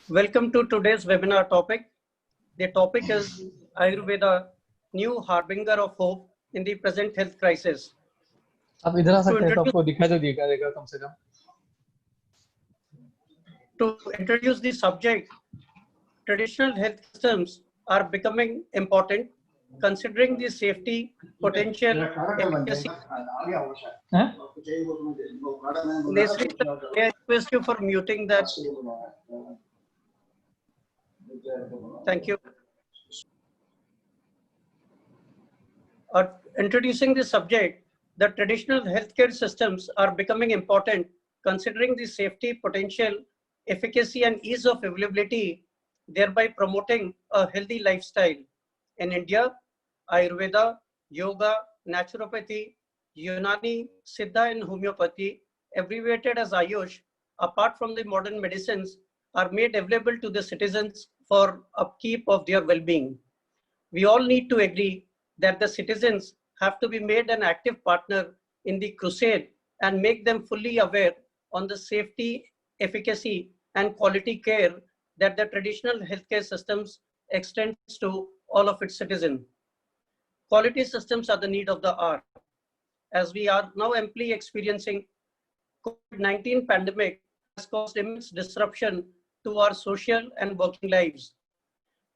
Welcome to today's webinar topic. The topic is Ayurveda, new harbinger of hope in the present health crisis. आप इधर आ To सकते हैं तो introduce, आपको दिखाई तो दिएगा देगा कम से कम. to introduce the subject, traditional health systems are becoming important considering the safety, potential, efficacy. हैं? Leslie, sir, may I request you for muting that? Thank you. Introducing the subject, the traditional healthcare systems are becoming important considering the safety, potential, efficacy, and ease of availability, thereby promoting a healthy lifestyle. In India, Ayurveda, Yoga, Naturopathy, Unani, Siddha, and Homeopathy, abbreviated as Ayush, apart from the modern medicines, are made available to the citizens for upkeep of their well-being. We all need to agree that the citizens have to be made an active partner in the crusade and make them fully aware on the safety, efficacy, and quality care that the traditional healthcare systems extends to all of its citizens. Quality systems are the need of the hour. As we are now amply experiencing, COVID-19 pandemic has caused immense disruption to our social and working lives.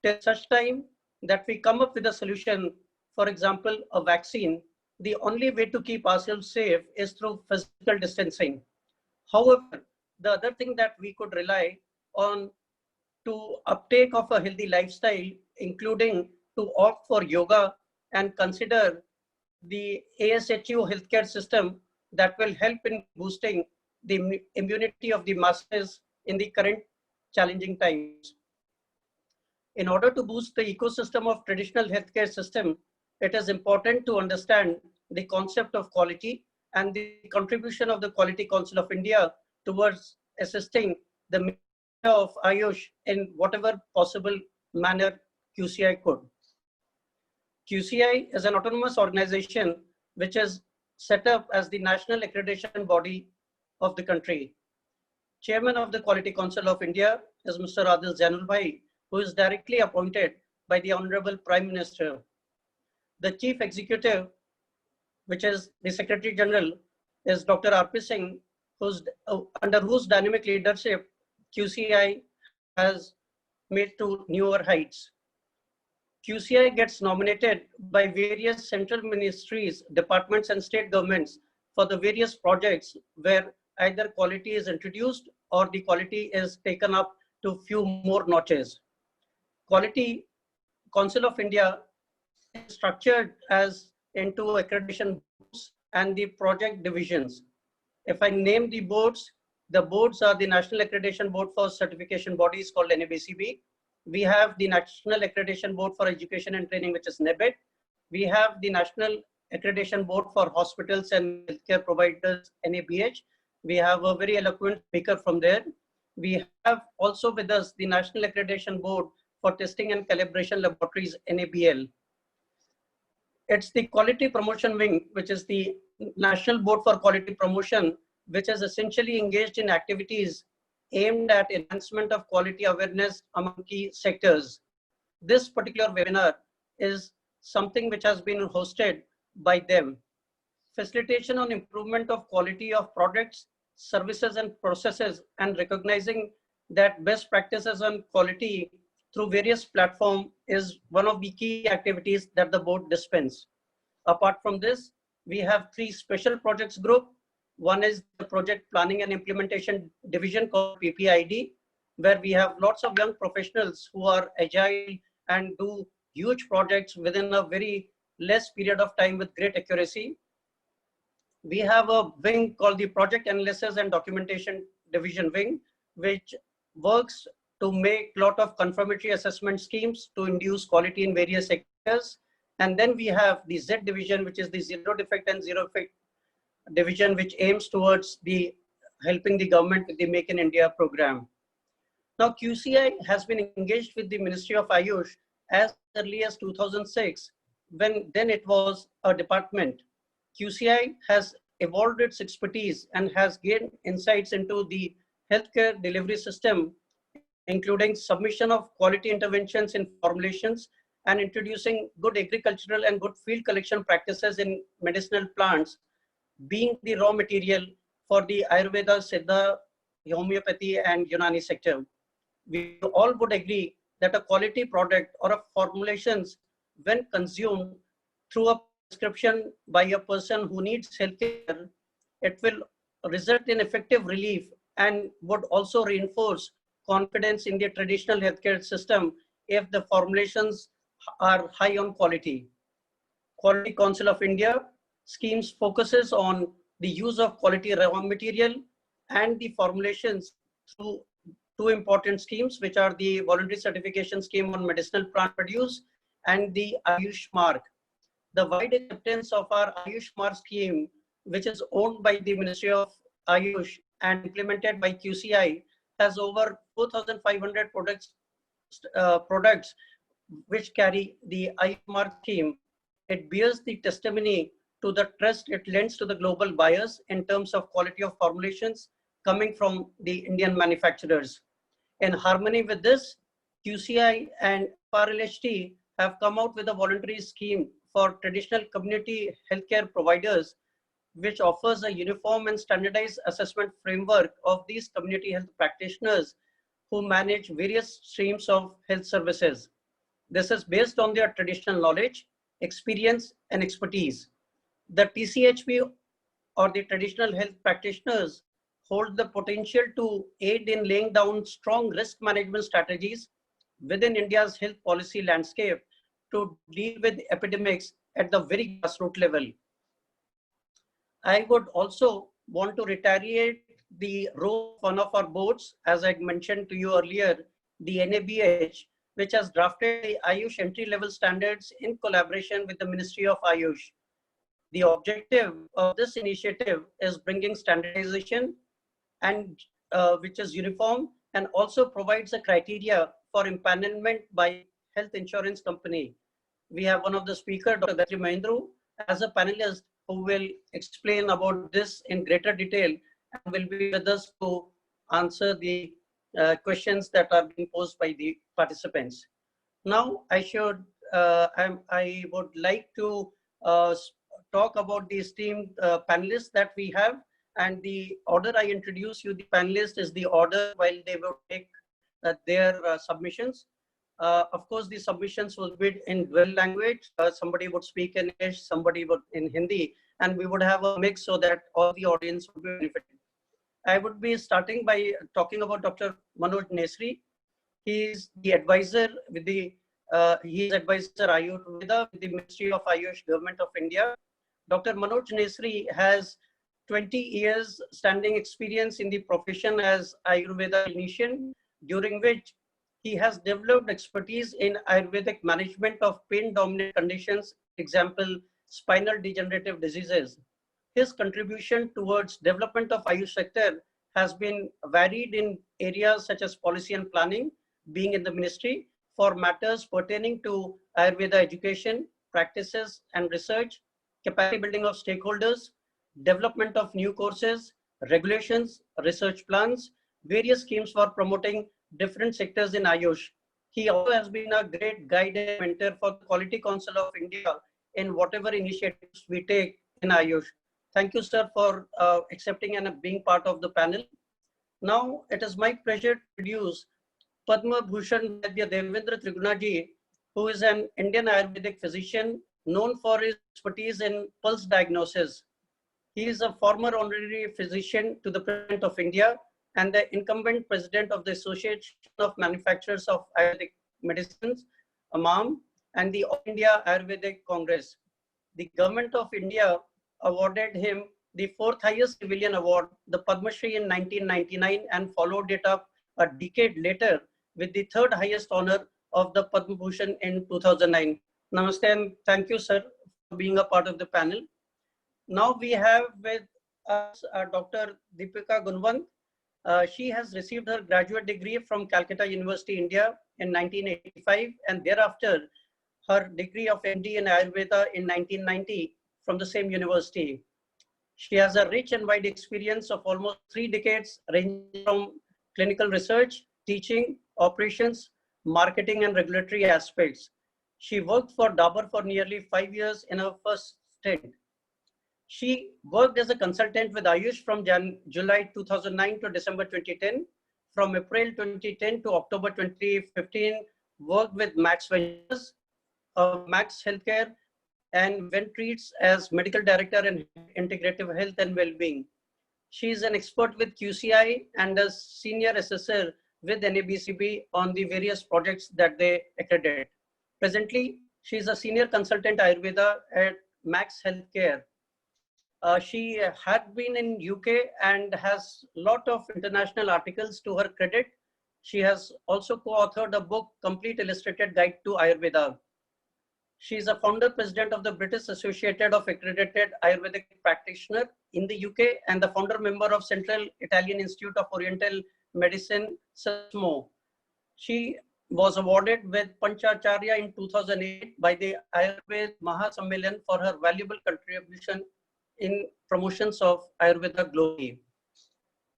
Till such time that we come up with a solution, for example, a vaccine, the only way to keep ourselves safe is through physical distancing. However, the other thing that we could rely on to uptake of a healthy lifestyle, including to opt for yoga and consider the ASHU healthcare system that will help in boosting the immunity of the masses in the current challenging times. In order to boost the ecosystem of traditional healthcare system, it is important to understand the concept of quality and the contribution of the Quality Council of India towards assisting the mission of Ayush in whatever possible manner QCI could. QCI is an autonomous organization which is set up as the national accreditation body of the country. Chairman of the Quality Council of India is Mr. Adil Zainul Bhai, who is directly appointed by the Honorable Prime Minister. The Chief Executive, which is the Secretary General, is Dr. R.P. Singh, under whose dynamic leadership QCI has made to newer heights. QCI gets nominated by various central ministries, departments, and state governments for the various projects where either quality is introduced or the quality is taken up to few more notches. Quality Council of India is structured as into accreditation boards and the project divisions. If I name the boards are the National Accreditation Board for Certification Bodies called NABCB. We have the National Accreditation Board for Education and Training, which is NABET. We have the National Accreditation Board for Hospitals and Healthcare Providers, NABH. We have a very eloquent speaker from there. We have also with us the National Accreditation Board for Testing and Calibration Laboratories, NABL. It's the Quality Promotion Wing, which is the National Board for Quality Promotion, which is essentially engaged in activities aimed at enhancement of quality awareness among key sectors. This particular webinar is something which has been hosted by them. Facilitation on improvement of quality of products, services, and processes, and recognizing that best practices on quality through various platforms is one of the key activities that the board dispense. Apart from this, we have 3 special projects group. One is the Project Planning and Implementation Division called PPID, where we have lots of young professionals who are agile and do huge projects within a very less period of time with great accuracy. We have a wing called the Project Analysis and Documentation Division wing, which works to make a lot of confirmatory assessment schemes to induce quality in various sectors. And then we have the Z division, which is the Zero Defect and Zero Effect division, which aims towards the helping the government with the Make in India program. Now, QCI has been engaged with the Ministry of Ayush as early as 2006, when then it was a department. QCI has evolved its expertise and has gained insights into the healthcare delivery system including submission of quality interventions in formulations and introducing good agricultural and good field collection practices in medicinal plants, being the raw material for the Ayurveda, Siddha, homeopathy, and Unani sector. We all would agree that a quality product or a formulations, when consumed through a prescription by a person who needs healthcare, it will result in effective relief and would also reinforce confidence in the traditional healthcare system if the formulations are high on quality. Quality Council of India schemes focuses on the use of quality raw material and the formulations through two important schemes, which are the voluntary certification scheme on medicinal plant produce and the Ayush Mark. The wide acceptance of our Ayush Mark scheme, which is owned by the Ministry of Ayush and implemented by QCI, has over 4,500 products which carry the Ayush Mark scheme. It bears the testimony to the trust it lends to the global buyers in terms of quality of formulations coming from the Indian manufacturers. In harmony with this, QCI and FRLHT have come out with a voluntary scheme for traditional community healthcare providers, which offers a uniform and standardized assessment framework of these community health practitioners who manage various streams of health services. This is based on their traditional knowledge, experience, and expertise. The TCHP or the traditional health practitioners hold the potential to aid in laying down strong risk management strategies within India's health policy landscape to deal with epidemics at the very grassroots level. I would also want to reiterate the role of one of our boards, as I mentioned to you earlier, the NABH, which has drafted the Ayush entry-level standards in collaboration with the Ministry of Ayush. The objective of this initiative is bringing standardization and which is uniform and also provides a criteria for empanelment by health insurance company. We have one of the speakers, Dr. Gayatri Mahindru, as a panelist who will explain about this in greater detail and will be with us to answer the questions that are being posed by the participants. Now, I would like to talk about the esteemed panelists that we have, and the order I introduce you, the panelists, is the order while they will take their submissions. Of course, the submissions will be in dual language. Somebody would speak in English, somebody would in Hindi, and we would have a mix so that all the audience would be benefited. I would be starting by talking about Dr. Manoj Nesri. He is the advisor with the he is advisor Ayurveda with the Ministry of Ayush, Government of India. Dr. Manoj Nesri has 20 years standing experience in the profession as Ayurveda clinician, during which he has developed expertise in Ayurvedic management of pain-dominant conditions, example, spinal degenerative diseases. His contribution towards development of Ayush sector has been varied in areas such as policy and planning, being in the ministry, for matters pertaining to Ayurveda education, practices and research, capacity building of stakeholders, development of new courses, regulations, research plans, various schemes for promoting different sectors in Ayush. He also has been a great guide and mentor for the Quality Council of India in whatever initiatives we take in Ayush. Thank you, sir, for accepting and being part of the panel. Now, it is my pleasure to introduce Padma Bhushan Vaidya Devendra Trigunaji, who is an Indian Ayurvedic physician known for his expertise in pulse diagnosis. He is a former honorary physician to the President of India and the incumbent president of the Association of Manufacturers of Ayurvedic Medicines, AMAM, and the All India Ayurvedic Congress. The Government of India awarded him the 4th highest civilian award, the Padma Shri, in 1999, and followed it up a decade later with the 3rd highest honor of the Padma Bhushan in 2009. Namaste and thank you, sir, for being a part of the panel. Now we have with us Dr. Deepika Gunwant. She has received her graduate degree from Calcutta University, India in 1985, and thereafter her degree of MD in Ayurveda in 1990 from the same university. She has a rich and wide experience of almost 3 decades, ranging from clinical research, teaching, operations, marketing, and regulatory aspects. She worked for Dabur for nearly 5 years in her first stint. She worked as a consultant with Ayush from July 2009 to December 2010. From April 2010 to October 2015, worked with Max Ventures, Max Healthcare, and Ventreats as Medical Director in Integrative Health and Wellbeing. She is an expert with QCI and a senior assessor with NABCB on the various projects that they accredit. Presently, she is a senior consultant Ayurveda at Max Healthcare. She had been in UK and has a lot of international articles to her credit. She has also co-authored a book, Complete Illustrated Guide to Ayurveda. She is a founder president of the British Association of Accredited Ayurvedic Practitioners in the UK and the founder member of Central Italian Institute of Oriental Medicine, SISMO. She was awarded with Panchacharya in 2008 by the Ayurveda Mahasammelan for her valuable contribution in promotions of Ayurveda globally.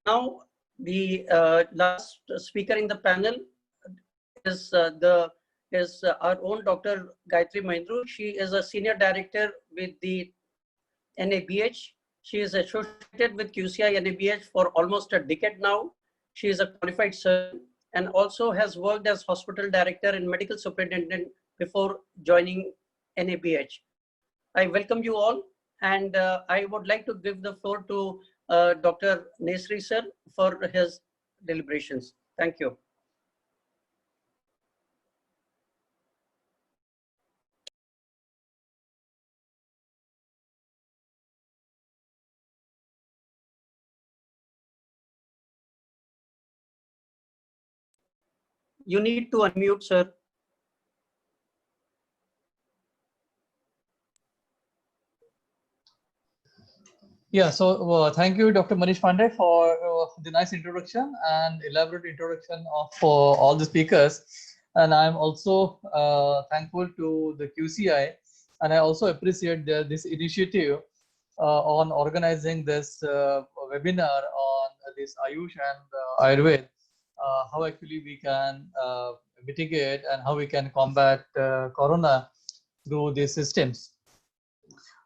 Now, the last speaker in the panel is our own Dr. Gayatri Mahindru. She is a senior director with the NABH. She is associated with QCI NABH for almost a decade now. She is a qualified surgeon and also has worked as hospital director and medical superintendent before joining NABH. I welcome you all, and I would like to give the floor to Dr. Nesri sir for his deliberations. Thank you. You need to unmute, sir. Yeah, so thank you, Dr. Manish Pandey, for the nice introduction and elaborate introduction of all the speakers. And I'm also thankful to the QCI, and I also appreciate this initiative on organizing this webinar on this Ayush and Ayurveda, how actually we can mitigate and how we can combat Corona through these systems.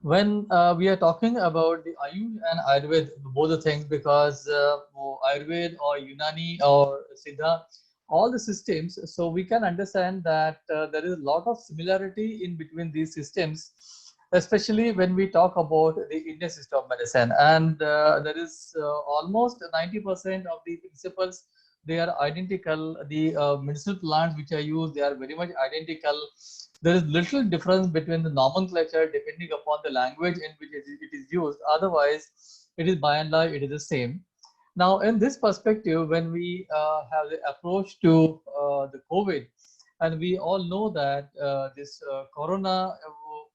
When we are talking about the Ayush and Ayurveda, both the things, because Ayurveda or Unani or Siddha, all the systems, so we can understand that there is a lot of similarity in between these systems, especially when we talk about the Indian system of medicine. And there is almost 90% of the principles, they are identical. The medicinal plants which are used, they are very much identical. There is little difference between the nomenclature depending upon the language in which it is used. Otherwise, it is by and large, it is the same. Now, in this perspective, when we have the approach to the COVID, and we all know that this Corona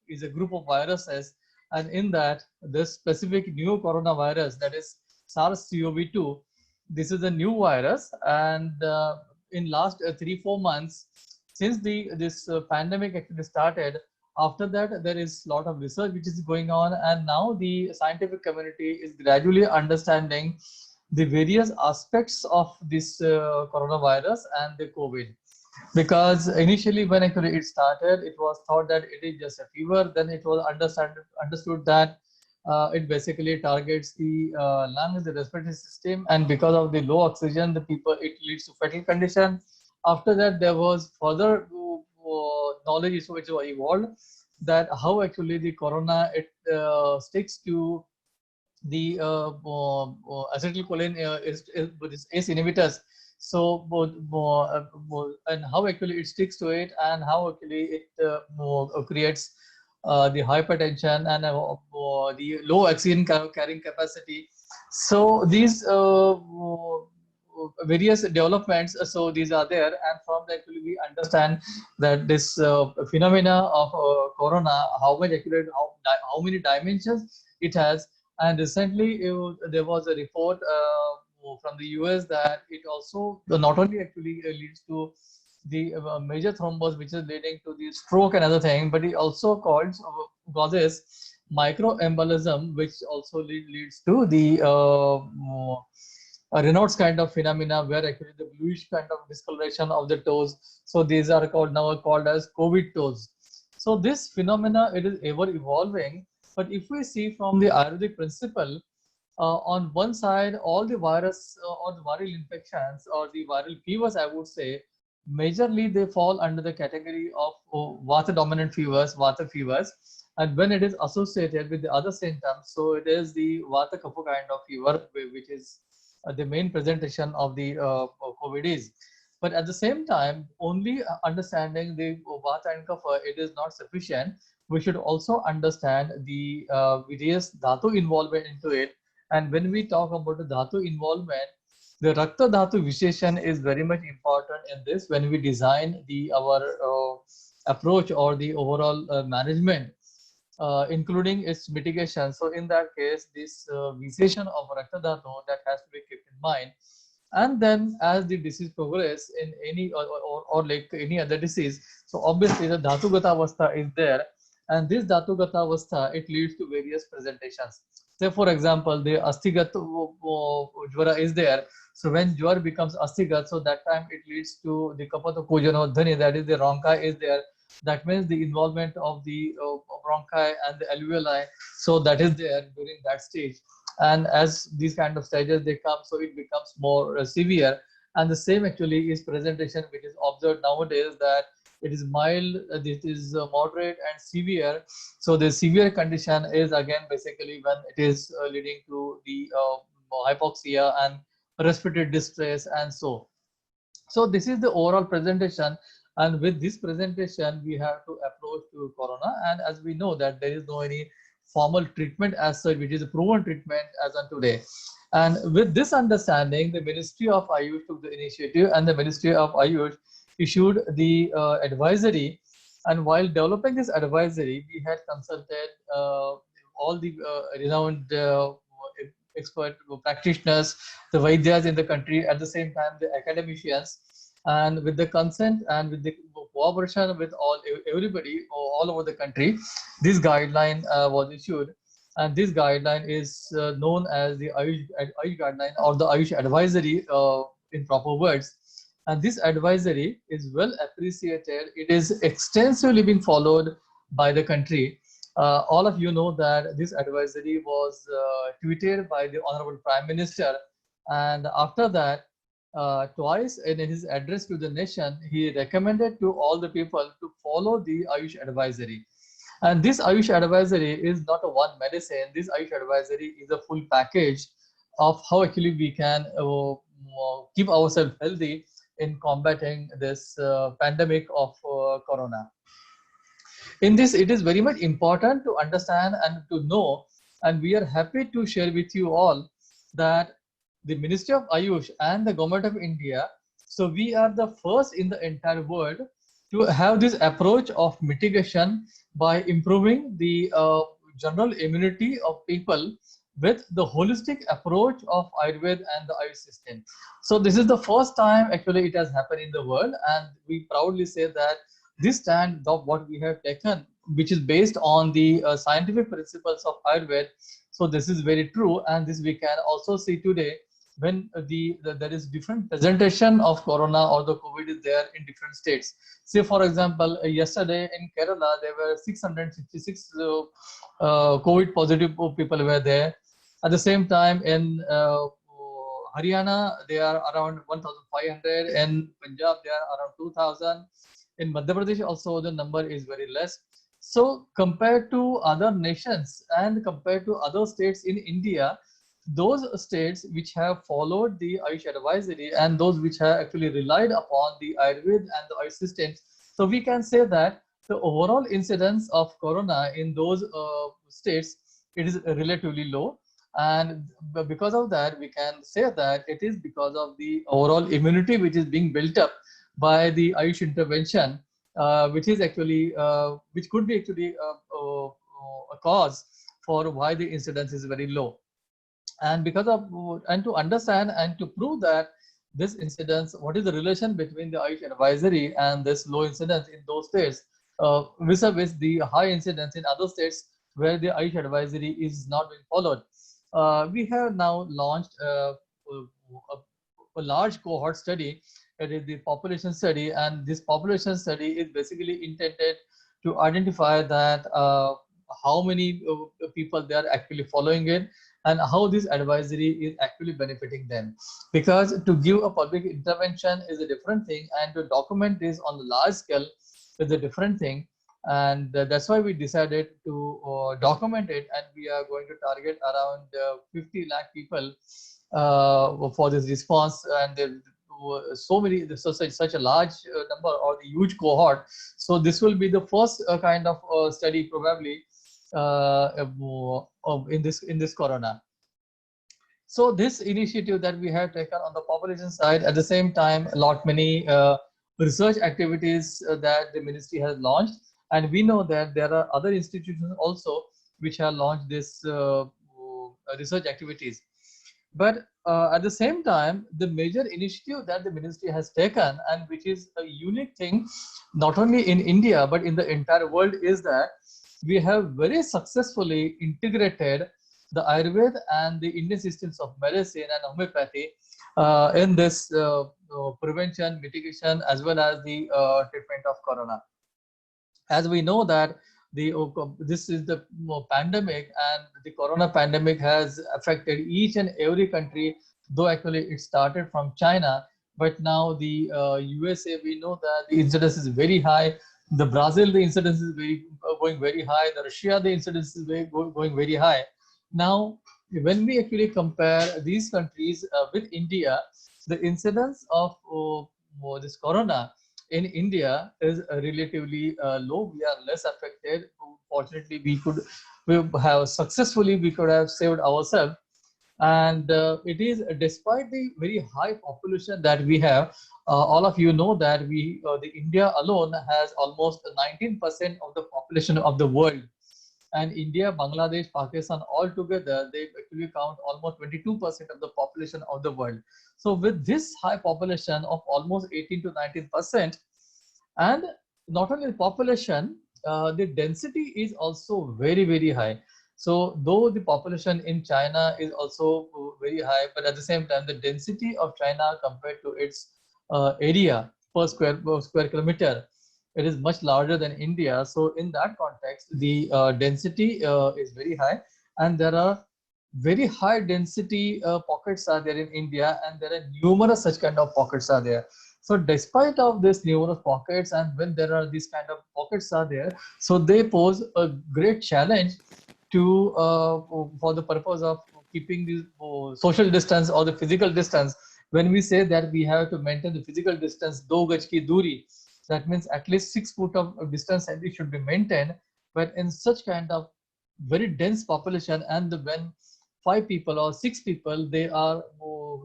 is a group of viruses, and in that, this specific new coronavirus, that is SARS-CoV-2, this is a new virus, and in last 3-4 months, since this pandemic actually started, after that there is a lot of research which is going on, and now the scientific community is gradually understanding the various aspects of this coronavirus and the COVID. Because initially when actually it started, it was thought that it is just a fever. Then it was understood that it basically targets the lungs, the respiratory system, and because of the low oxygen, it leads to fatal condition. After that, there was further knowledge which was evolved, that how actually the corona sticks to the acetylcholine ACE inhibitors. So and how actually it sticks to it, and how actually it creates the hypertension and the low oxygen carrying capacity. So these various developments, so these are there, and from that actually we understand that this phenomena of corona, how much accurate, how many dimensions it has. And recently there was a report from the US that it also not only actually leads to the major thrombus, which is leading to the stroke and other thing, but it also causes microembolism, which also leads to the Raynaud's kind of phenomena, where actually the bluish kind of discoloration of the toes. So these are called as COVID toes. So this phenomena, it is ever evolving. But if we see from the Ayurvedic principle, on one side, all the virus or the viral infections or the viral fevers, I would say, majorly they fall under the category of Vata dominant fevers, Vata fevers. And when it is associated with the other symptoms, so it is the Vata Kapha kind of fever, which is the main presentation of the COVID is. But at the same time, only understanding the Vata and Kapha, it is not sufficient. We should also understand the various dhatu involvement into it. And when we talk about the dhatu involvement, the Rakta Dhatu Visheshan is very much important in this when we design our approach or the overall management, including its mitigation. So in that case, this visheshan of Rakta Dhatu, that has to be kept in mind. And then as the disease progress in any or like any other disease, so obviously the Dhatu Gata Avastha is there, and this Dhatu Gata Avastha, it leads to various presentations. Say for example, the Astigat Jwara is there. So when Jwar becomes Astigat, so that time it leads to the Kapato Pujano Dhani, that is the Ronchi is there. That means the involvement of the bronchi and the alveoli, so that is there during that stage. And as these kind of stages they come, so it becomes more severe. And the same actually is presentation which is observed nowadays, that it is mild, this is moderate and severe. So the severe condition is again basically when it is leading to the hypoxia and respiratory distress and so. So this is the overall presentation, and with this presentation we have to approach to corona. And as we know that there is no any formal treatment as such, which is a proven treatment as on today. And with this understanding, the Ministry of Ayush took the initiative, and the Ministry of Ayush issued the advisory. And while developing this advisory, we had consulted all the renowned expert practitioners, the Vaidyas in the country, at the same time the academicians, and with the consent and with the cooperation with everybody all over the country, this guideline was issued. And this guideline is known as the Ayush guideline or the Ayush advisory in proper words. And this advisory is well appreciated. It is extensively being followed by the country. All of you know that this advisory was tweeted by the Honorable Prime Minister. And after that, twice in his address to the nation, he recommended to all the people to follow the Ayush advisory. And this Ayush advisory is not a one medicine. This Ayush advisory is a full package of how actually we can keep ourselves healthy in combating this pandemic of corona. In this, it is very much important to understand and to know, and we are happy to share with you all that the Ministry of Ayush and the Government of India, so we are the first in the entire world to have this approach of mitigation by improving the general immunity of people with the holistic approach of Ayurveda and the Ayush system. So this is the first time actually it has happened in the world, and we proudly say that this stand of what we have taken, which is based on the scientific principles of Ayurveda. So this is very true, and this we can also see today when there is different presentation of corona or the COVID is there in different states. Say for example, yesterday in Kerala there were 666 COVID positive people were there. At the same time in Haryana they are around 1,500, in Punjab they are around 2,000. In Madhya Pradesh also the number is very less. So compared to other nations and compared to other states in India, those states which have followed the Ayush advisory and those which have actually relied upon the Ayurveda and the Ayush systems, so we can say that the overall incidence of corona in those states, it is relatively low. And because of that, we can say that it is because of the overall immunity which is being built up by the Ayush intervention, which is actually which could be actually a cause for why the incidence is very low. And because of and to understand and to prove that this incidence, what is the relation between the Ayush advisory and this low incidence in those states vis-a-vis the high incidence in other states where the Ayush advisory is not being followed. We have now launched a large cohort study. It is the population study, and this population study is basically intended to identify that how many people they are actually following it, and how this advisory is actually benefiting them. Because to give a public intervention is a different thing, and to document this on the large scale is a different thing. And that's why we decided to document it, and we are going to target around 50 lakh people for this response. And there were so many, such a large number, or the huge cohort. So this will be the first kind of study probably in this corona. So this initiative that we have taken on the population side, at the same time, many research activities that the ministry has launched, and we know that there are other institutions also which have launched this research activities. But at the same time, the major initiative that the ministry has taken, and which is a unique thing, not only in India but in the entire world, is that we have very successfully integrated the Ayurveda and the Indian systems of medicine and homeopathy in this prevention, mitigation, as well as the treatment of corona. As we know that this is the pandemic, and the corona pandemic has affected each and every country, though actually it started from China. But now the USA, we know that the incidence is very high. The Brazil, the incidence is going very high. The Russia, the incidence is going very high. Now, when we actually compare these countries with India, the incidence of this corona in India is relatively low. We are less affected. Fortunately, we could have saved ourselves. And it is despite the very high population that we have. All of you know that the India alone has almost 19% of the population of the world. And India, Bangladesh, Pakistan, all together, they actually count almost 22% of the population of the world. So with this high population of almost 18 to 19%, and not only the population, the density is also very, very high. So though the population in China is also very high, but at the same time, the density of China compared to its area per square kilometer, it is much larger than India. So in that context, the density is very high, and there are very high density pockets are there in India, and there are numerous such kind of pockets are there. So despite of this numerous pockets, and when there are these kind of pockets are there, so they pose a great challenge to for the purpose of keeping the social distance or the physical distance. When we say that we have to maintain the physical distance, 2 gaj ki duri, that means at least 6 feet of distance and it should be maintained. But in such kind of very dense population, and when 5 people or 6 people, they are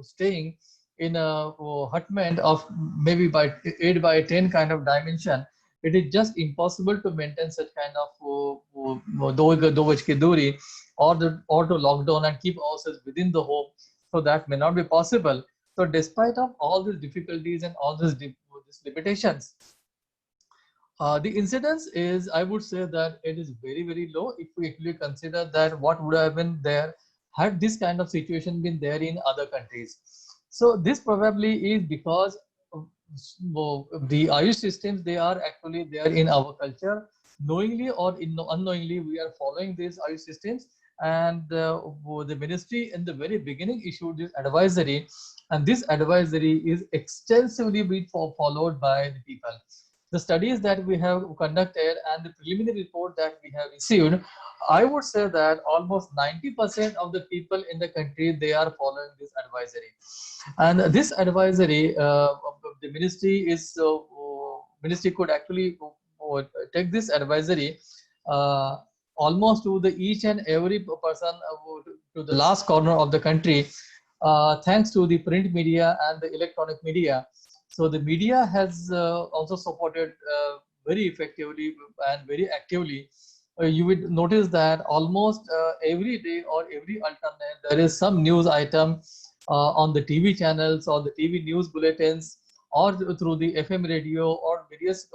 staying in a hutment of maybe by 8 by 10 kind of dimension, it is just impossible to maintain such kind of do gaj ki duri, or to lock down and keep ourselves within the home. So that may not be possible. So despite of all these difficulties and all these limitations, the incidence is, I would say that it is very, very low if we actually consider that what would have been there had this kind of situation been there in other countries. So this probably is because the Ayush systems, they are actually there in our culture. Knowingly or unknowingly, we are following these Ayush systems. And the ministry in the very beginning issued this advisory, and this advisory is extensively being followed by the people. The studies that we have conducted and the preliminary report that we have received, I would say that almost 90% of the people in the country, they are following this advisory. And this advisory, the ministry could actually take this advisory almost to the each and every person to the last corner of the country, thanks to the print media and the electronic media. So the media has also supported very effectively and very actively. You would notice that almost every day or every alternate, there is some news item on the TV channels or the TV news bulletins, or through the FM radio or various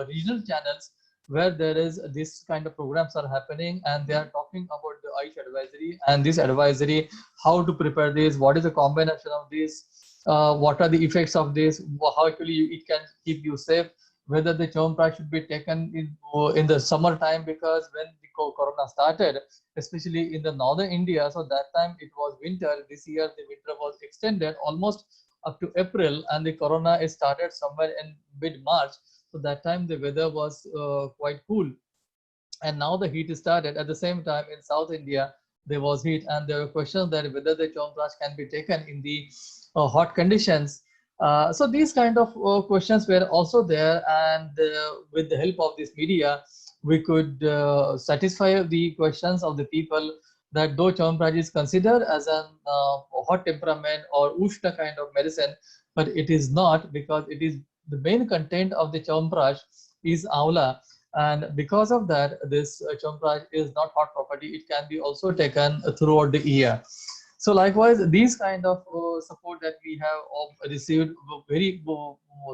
regional channels. where there is this kind of programs are happening, and they are talking about the Ayush advisory, and this advisory, how to prepare this, what is the combination of this, what are the effects of this, how actually it can keep you safe, whether the Chyawanprash should be taken in the summer time, because when the corona started, especially in the northern India, so that time it was winter. This year the winter was extended almost up to April, and the corona is started somewhere in mid-March. So that time the weather was quite cool, and now the heat started. At the same time, in South India, there was heat, and there were questions that whether the Chyawanprash can be taken in the hot conditions. So these kind of questions were also there, and with the help of this media, we could satisfy the questions of the people that though Chyawanprash is considered as an hot temperament or Ushna kind of medicine, but it is not, because it is the main content of the Chyawanprash is Amla, and because of that, this Chyawanprash is not hot property. It can be also taken throughout the year. So likewise, these kind of support that we have received very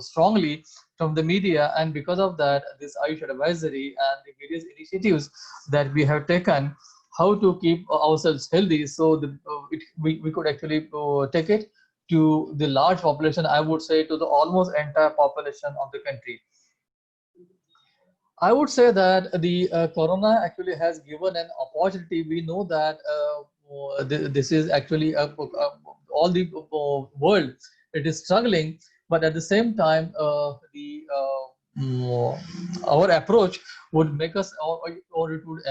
strongly from the media, and because of that, this Ayush advisory and the various initiatives that we have taken, how to keep ourselves healthy, so we could actually take it to the large population, I would say to the almost entire population of the country. I would say that the corona actually has given an opportunity. We know that this is actually all the world, it is struggling, but at the same time, our approach would make us, or it would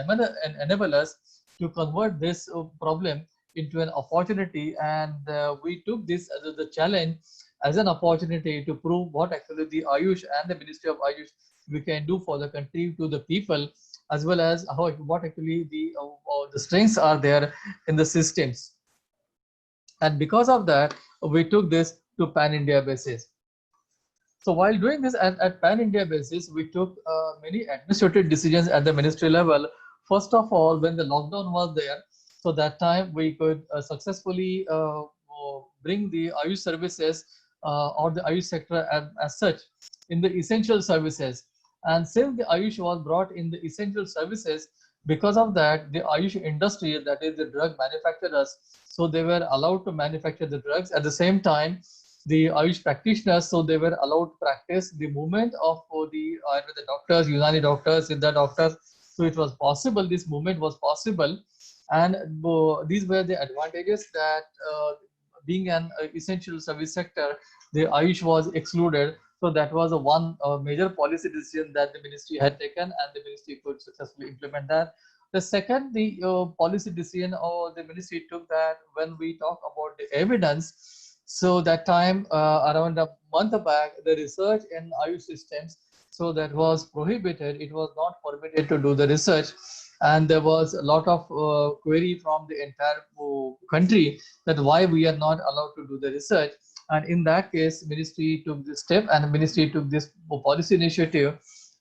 enable us to convert this problem into an opportunity, and we took this as the challenge, as an opportunity to prove what actually the Ayush and the Ministry of Ayush we can do for the country, to the people, as well as how what actually the strengths are there in the systems. And because of that, we took this to pan-India basis. So while doing this at pan-India basis, we took many administrative decisions at the ministry level. First of all, when the lockdown was there, so that time we could successfully bring the Ayush services or the Ayush sector as such in the essential services. And since the Ayush was brought in the essential services, because of that, the Ayush industry, that is the drug manufacturers, so they were allowed to manufacture the drugs. At the same time, the Ayush practitioners, so they were allowed to practice the movement of the Ayurveda doctors, Unani doctors, Siddha doctors. So it was possible, this movement was possible. And these were the advantages that being an essential service sector, the Ayush was excluded. So that was a one major policy decision that the ministry had taken, and the ministry could successfully implement that. The second, the policy decision or the ministry took, that when we talk about the evidence, so that time around a month back, the research in Ayush systems, so that was prohibited. It was not permitted to do the research, and there was a lot of query from the entire country that why we are not allowed to do the research. And in that case, ministry took this step, and the ministry took this policy initiative,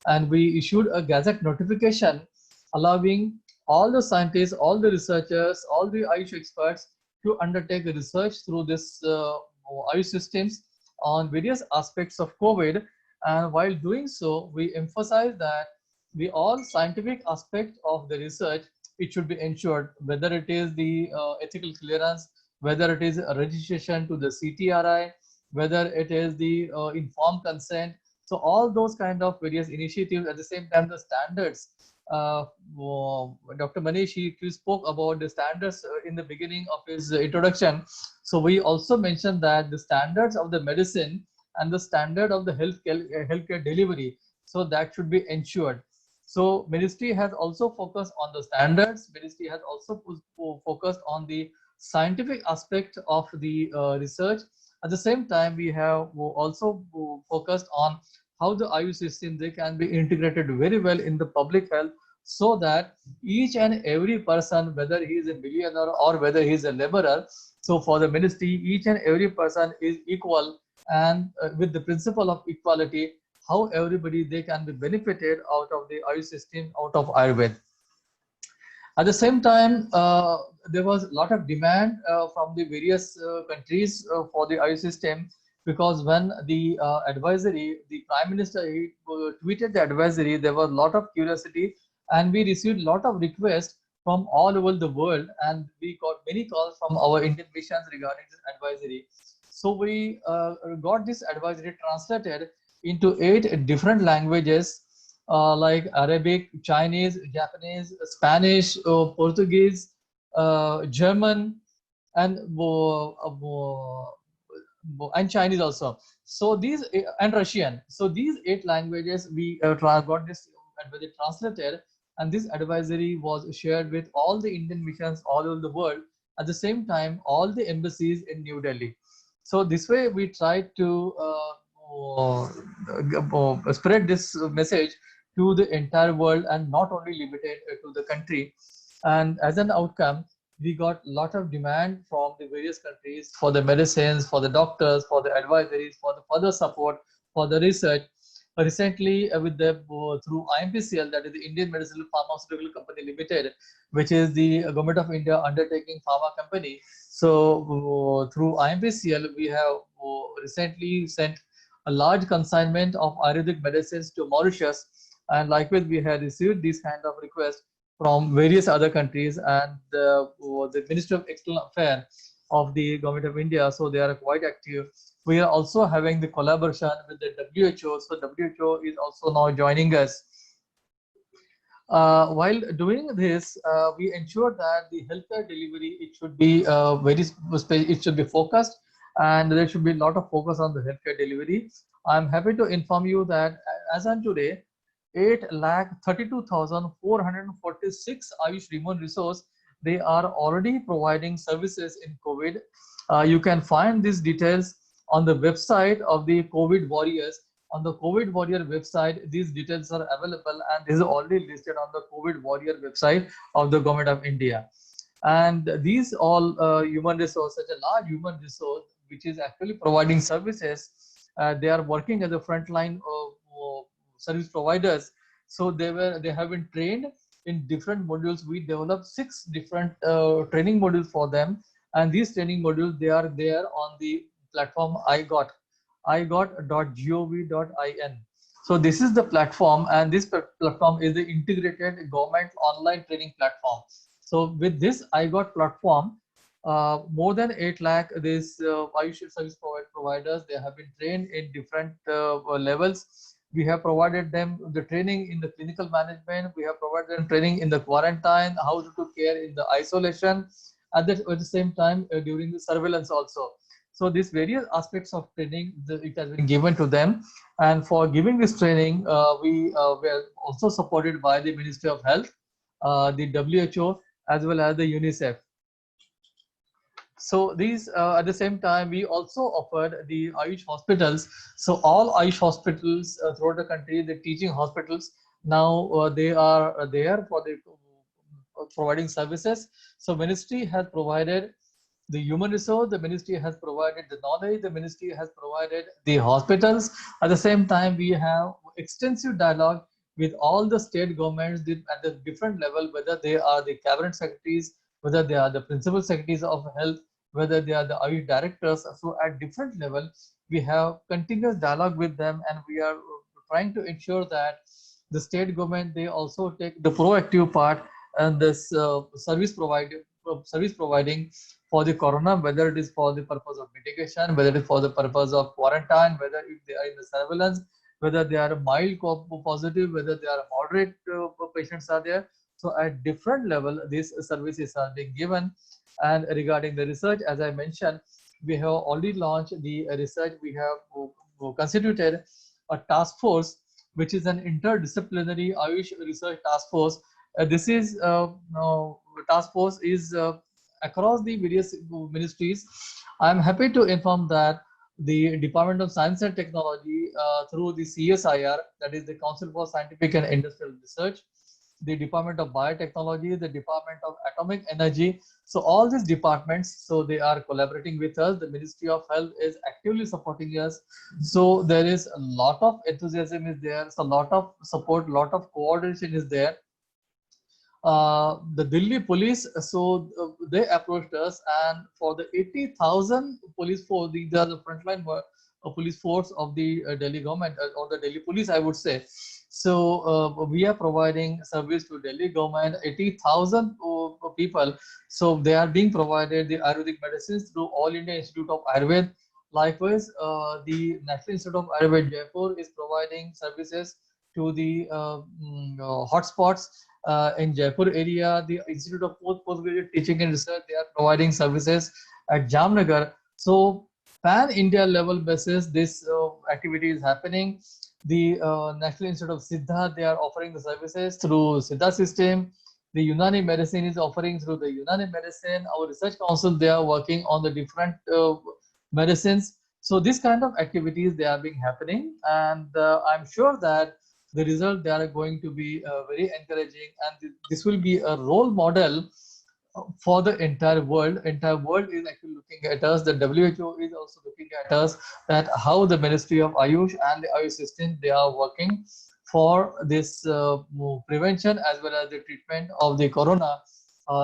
and we issued a gazette notification allowing all the scientists, all the researchers, all the Ayush experts to undertake research through this Ayush systems on various aspects of COVID. And while doing so, we emphasize that the all scientific aspect of the research, it should be ensured, whether it is the ethical clearance, whether it is a registration to the CTRI, whether it is the informed consent. So all those kind of various initiatives. At the same time, the standards. Dr. Manish, he spoke about the standards in the beginning of his introduction. So we also mentioned that the standards of the medicine and the standard of the healthcare delivery, so that should be ensured. So ministry has also focused on the standards. Ministry has also focused on the scientific aspect of the research. At the same time, we have also focused on how the Ayush system, they can be integrated very well in the public health, so that each and every person, whether he is a millionaire or whether he is a laborer, so for the ministry, each and every person is equal, and with the principle of equality, how everybody they can be benefited out of the Ayush system, out of Ayurveda. At the same time, there was a lot of demand from the various countries for the Ayush system. because when the advisory, the Prime Minister, he tweeted the advisory, there was a lot of curiosity, and we received a lot of requests from all over the world, and we got many calls from our Indian missions regarding this advisory. So we got this advisory translated into 8 different languages, like Arabic, Chinese, Japanese, Spanish, Portuguese, German, and and Chinese also. So these and Russian. So these 8 languages we got this advisory translated, and this advisory was shared with all the Indian missions all over the world. At the same time, all the embassies in New Delhi. So this way, we tried to spread this message to the entire world and not only limited to the country. And as an outcome, we got a lot of demand from the various countries for the medicines, for the doctors, for the advisories, for the further support, for the research. Recently, with the through IMPCL, that is the Indian Medicinal Pharmaceutical Company Limited, which is the Government of India undertaking pharma company. So through IMPCL, we have recently sent a large consignment of Ayurvedic medicines to Mauritius, and likewise we have received this kind of request from various other countries, and the Ministry of External Affairs of the Government of India, so they are quite active. We are also having the collaboration with the WHO, so WHO is also now joining us. While doing this, we ensure that the healthcare delivery, it should be it should be focused, and there should be a lot of focus on the healthcare delivery. I'm happy to inform you that as on today, 8,32,446 Ayush remote resource, they are already providing services in COVID. You can find these details on the website of the COVID Warriors. On the COVID Warrior website, these details are available, and this is already listed on the COVID Warrior website of the Government of India. And these all human resource, such a large human resource, which is actually providing services, they are working as a frontline service providers. So they have been trained in different modules. We developed 6 different training modules for them, and these training modules, they are there on the platform igot.gov.in. So this is the platform, and this platform is the integrated government online training platform. So with this iGot platform, more than 8 lakh these Ayush service providers, they have been trained in different levels. We have provided them the training in the clinical management. We have provided them training in the quarantine, how to take care in the isolation, at the same time during the surveillance also. So these various aspects of training, it has been given to them. And for giving this training, we were also supported by the Ministry of Health, the WHO, as well as the UNICEF. So these, at the same time, we also offered the Ayush hospitals. So all Ayush hospitals throughout the country, the teaching hospitals, now they are there for the providing services. So ministry has provided the human resource, the ministry has provided the knowledge, the ministry has provided the hospitals. At the same time, we have extensive dialogue with all the state governments at the different level, whether they are the cabinet secretaries, whether they are the principal secretaries of health, whether they are the Ayush directors. So at different level, we have continuous dialogue with them, and we are trying to ensure that the state government, they also take the proactive part and this service providing for the corona, whether it is for the purpose of mitigation, whether it is for the purpose of quarantine, whether if they are in the surveillance, whether they are mild positive, whether they are moderate patients are there. So at different level, these services are being given. And regarding the research, as I mentioned, we have already launched the research. We have constituted a task force, which is an interdisciplinary Ayush research task force. This is task force is across the various ministries. I am happy to inform that the Department of Science and Technology, through the CSIR, that is the Council for Scientific and Industrial Research, the Department of Biotechnology, the Department of Atomic Energy. So all these departments, so they are collaborating with us. The Ministry of Health is actively supporting us. So there is a lot of enthusiasm is there. So a lot of support, lot of coordination is there. The Delhi police, so they approached us, and for the 80,000 police force, these are the frontline police force of the Delhi government or the Delhi police, I would say. So we are providing service to Delhi government, 80,000 people. So they are being provided the Ayurvedic medicines through All India Institute of Ayurveda. Likewise, the National Institute of Ayurveda Jaipur is providing services to the hotspots in Jaipur area. The Institute of Postgraduate Teaching and Research, they are providing services at Jamnagar. So pan-India level basis, this activity is happening. The National Institute of Siddha, they are offering the services through Siddha system. The Unani medicine is offering through the Unani medicine. Our research council, they are working on the different medicines. So this kind of activities, they are being happening, and I'm sure that the result, they are going to be very encouraging, and this will be a role model for the entire world. Entire world is actually looking at us. The WHO is also looking at us, that how the Ministry of Ayush and the Ayush system, they are working for this prevention as well as the treatment of the corona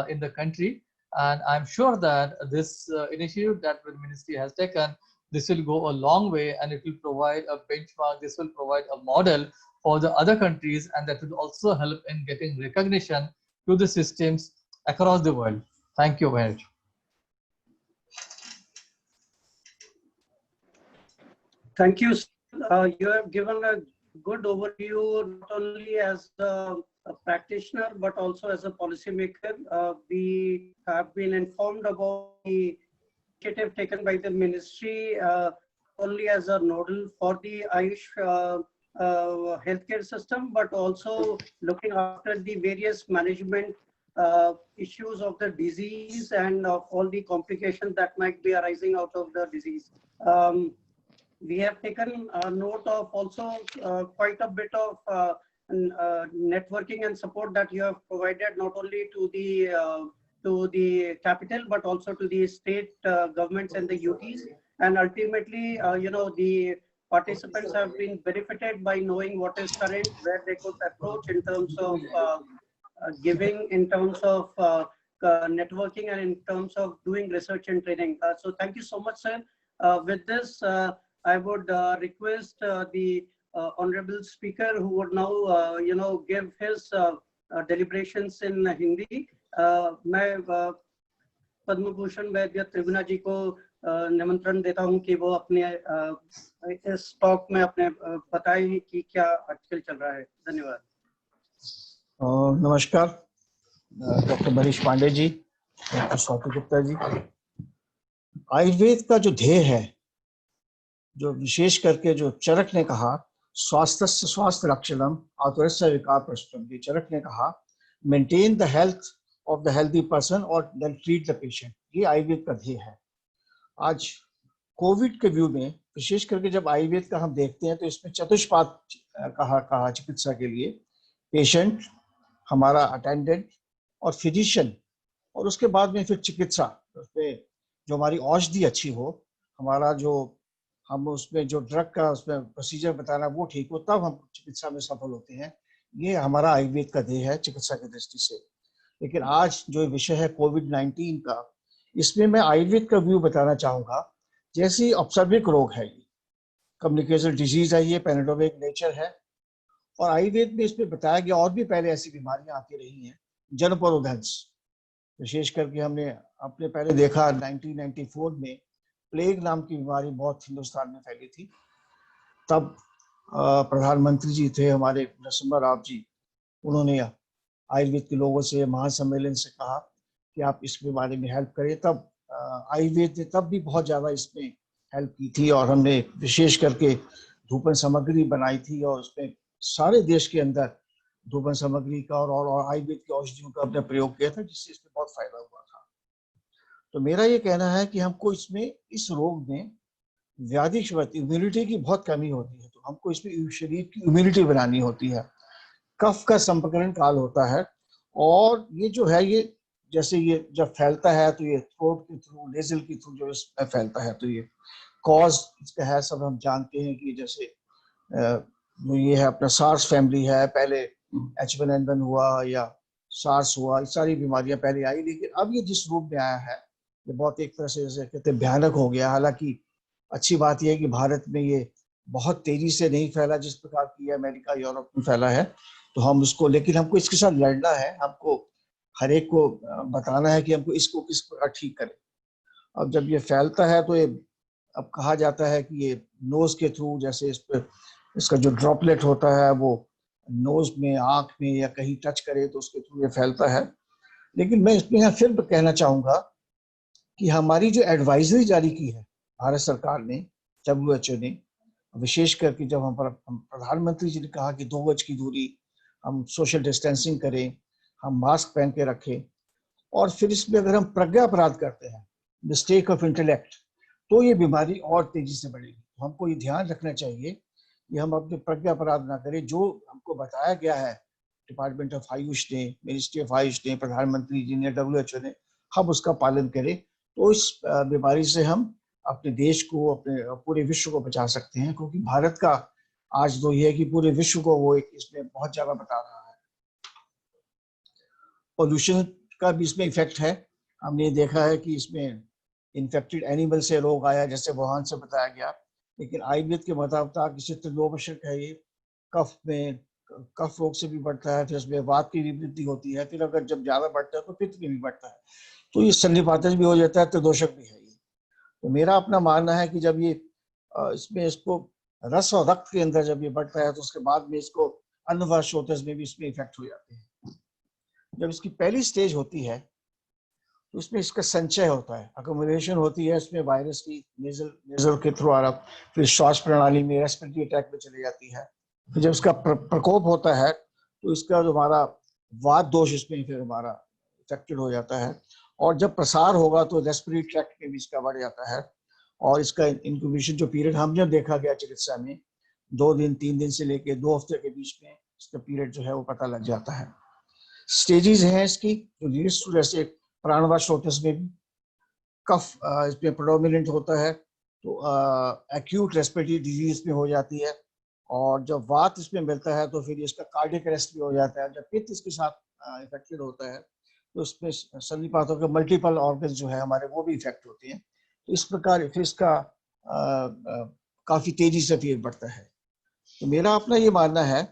in the country. And I'm sure that this initiative that the ministry has taken, this will go a long way, and it will provide a benchmark. This will provide a model for the other countries, and that will also help in getting recognition to the systems across the world. Thank you very much. Thank you. You have given a good overview, not only as a practitioner, but also as a policymaker. We have been informed about the initiative taken by the ministry, only as a nodal for the Ayush healthcare system, but also looking after the various management issues of the disease and of all the complications that might be arising out of the disease. We have taken note of also quite a bit of networking and support that you have provided, not only to the capital, but also to the state governments and the UTs. And ultimately, the participants have been benefited by knowing what is current, where they could approach in terms of giving, in terms of networking, and in terms of doing research and training. So thank you so much, sir. With this, I would request the honorable speaker, who would now, give his deliberations in Hindi. मैं पद्म भूषण वैद्य त्रिगुणा जी को निमंत्रण देता हूं कि वो अपने इस talk में अपने बताएं कि क्या आजकल चल रहा है. धन्यवाद. नमस्कार डॉक्टर मनीष पांडे जी, डॉक्टर स्वाति गुप्ता जी. आयुर्वेद का जो ध्येय है, जो विशेष करके जो चरक ने कहा, स्वास्थ्य रक्षणम आतुरस्य विकार प्रश्नम, चरक ने कहा maintain the health of the healthy person और देन ट्रीट द पेशेंट, ये आयुर्वेद का ध्येय है. आज कोविड के व्यू में विशेष करके जब आयुर्वेद का हम देखते हैं, तो इसमें चतुष्पाद कहा चिकित्सा के लिए, पेशेंट, हमारा अटेंडेंट और फिजिशियन, और उसके बाद में फिर चिकित्सा, उसमें जो हमारी औषधि अच्छी हो, हमारा जो हम उसमें जो ड्रग का उसमें प्रोसीजर बताना वो ठीक हो, तब हम चिकित्सा में सफल होते हैं. ये हमारा आयुर्वेद का ध्येय है चिकित्सा की दृष्टि से. लेकिन आज जो विषय है कोविड-19 का, इसमें मैं आयुर्वेद का व्यू बताना चाहूँगा. जैसे अपसर्विक रोग है, ये कम्युनिकेशन डिजीज है, ये पैरानोमिक नेचर है, और आयुर्वेद में इसमें बताया गया और भी पहले ऐसी बीमारियां आती रही हैं. जनपरोधंस, विशेष करके हमने अपने पहले देखा 1994 में प्लेग नाम की बीमारी बहुत हिंदुस्तान में फैली थी. तब प्रधानमंत्री जी थे हमारे नरसिम्हा राव जी, उन्होंने आयुर्वेद के लोगों से, महासम्मेलन से कहा कि आप इस बीमारी में हेल्प करें. तब आयुर्वेद ने तब भी बहुत ज़्यादा इसमें हेल्प की थी, और हमने विशेष करके धूपन सामग्री बनाई थी, और उसमें सारे देश के अंदर धूपन सामग्री का और आयुर्वेद की औषधियों का अपने प्रयोग किया था, जिससे इसमें बहुत फायदा हुआ था. तो मेरा ये कहना है कि हमको इसमें, इस रोग में व्याधि इम्यूनिटी की बहुत कमी होती है, तो हमको इसमें शरीर की इम्यूनिटी बनानी होती है. कफ का संक्रमण काल होता है, और ये जो है, ये जैसे ये जब फैलता है तो ये थ्रोट के थ्रू, नेजल के थ्रू जो इसमें फैलता है, तो ये कॉज इसका है, सब हम जानते हैं कि जैसे ये है अपना सार्स फैमिली है, पहले H1N1 हुआ या सार्स हुआ, ये सारी बीमारियां पहले आई, लेकिन अब ये जिस रूप में आया है, ये बहुत एक तरह से जैसे कहते हैं भयानक हो गया. हालांकि अच्छी बात यह है कि भारत में ये बहुत तेजी से नहीं फैला जिस प्रकार की अमेरिका यूरोप में फैला है, तो हम उसको, लेकिन हमको इसके साथ लड़ना है, हमको हर एक को बताना है कि हमको इसको किस प्रकार ठीक करें। अब जब ये फैलता है तो ये अब कहा जाता है कि ये नोज के थ्रू, जैसे इस पर इसका जो ड्रॉपलेट होता है वो नोज में, आंख में या कहीं टच करे तो उसके थ्रू ये फैलता है। लेकिन मैं इसमें यहाँ फिर कहना चाहूंगा कि हमारी जो एडवाइजरी जारी की है भारत सरकार ने, WHO ने, विशेष करके जब हम प्रधानमंत्री जी ने कहा कि 2 गज की दूरी, हम सोशल डिस्टेंसिंग करें, हम मास्क पहन के रखें, और फिर इसमें अगर हम प्रज्ञा अपराध करते हैं, मिस्टेक ऑफ इंटेलेक्ट, तो ये बीमारी और तेजी से बढ़ेगी। तो हमको ये ध्यान रखना चाहिए कि हम अपने प्रज्ञा अपराध ना करें। जो हमको बताया गया है डिपार्टमेंट ऑफ आयुष ने, मिनिस्ट्री ऑफ आयुष ने, प्रधानमंत्री जी ने, WHO ने, हम उसका पालन करें, तो इस बीमारी से हम अपने देश को, अपने पूरे विश्व को बचा सकते हैं। क्योंकि भारत का आज तो ये है कि पूरे विश्व को वो एक इसमें बहुत ज्यादा बता रहा है। पोल्यूशन का भी इसमें इफेक्ट है। हमने देखा है कि इसमें इन्फेक्टेड एनिमल से रोग आया, जैसे वुहान से बताया गया, लेकिन आयुर्वेद के मुताबिक इसे त्रिलोकशक है। ये कफ में, कफ रोग से भी बढ़ता है, फिर इसमें वात की भी वृद्धि होती है, फिर अगर जब ज्यादा बढ़ता है तो पित्त में भी बढ़ता है, तो ये सन्निपातज भी हो जाता है, त्रिदोषक भी है ये। तो मेरा अपना मानना है कि जब ये इसमें इसको रस और रक्त के अंदर जब ये बढ़ता है तो उसके बाद में इसको अन्नवाश होता है, इसमें भी इसमें इफेक्ट हो जाते हैं। जब इसकी पहली स्टेज होती है तो इसमें इसका संचय होता है, अकोमोडेशन होती है इसमें वायरस की, नेजल के थ्रू आ रहा, फिर श्वास प्रणाली में, रेस्पिरेटरी अटैक में चली जाती है। फिर जब इसका प्रकोप होता है तो इसका जो हमारा वात दोष इसमें फिर हमारा इफेक्टेड हो जाता है, और जब प्रसार होगा तो रेस्पिरेटरी ट्रैक्ट में भी इसका बढ़ जाता है। और इसका इंक्यूबेशन जो पीरियड हमने देखा गया चिकित्सा में, 2 दिन 3 दिन से लेके 2 हफ्ते के बीच में इसका पीरियड जो है वो पता लग जाता है। स्टेजेस हैं इसकी, जो लीड्स टू, जैसे प्राणवायु स्रोत में भी कफ इसमें प्रोडोमिनेंट होता है, तो एक्यूट रेस्पिरेटरी डिजीज में हो जाती है, और जब वात इसमें मिलता है तो फिर इसका कार्डियक अरेस्ट भी हो जाता है। जब पित्त इसके साथ इफेक्टेड होता है तो इसमें सन्निपातों के मल्टीपल ऑर्गन्स जो है हमारे वो भी इफेक्ट होते हैं। तो इस प्रकार फिर इसका काफी तेजी से फिर बढ़ता है। तो मेरा अपना ये मानना है,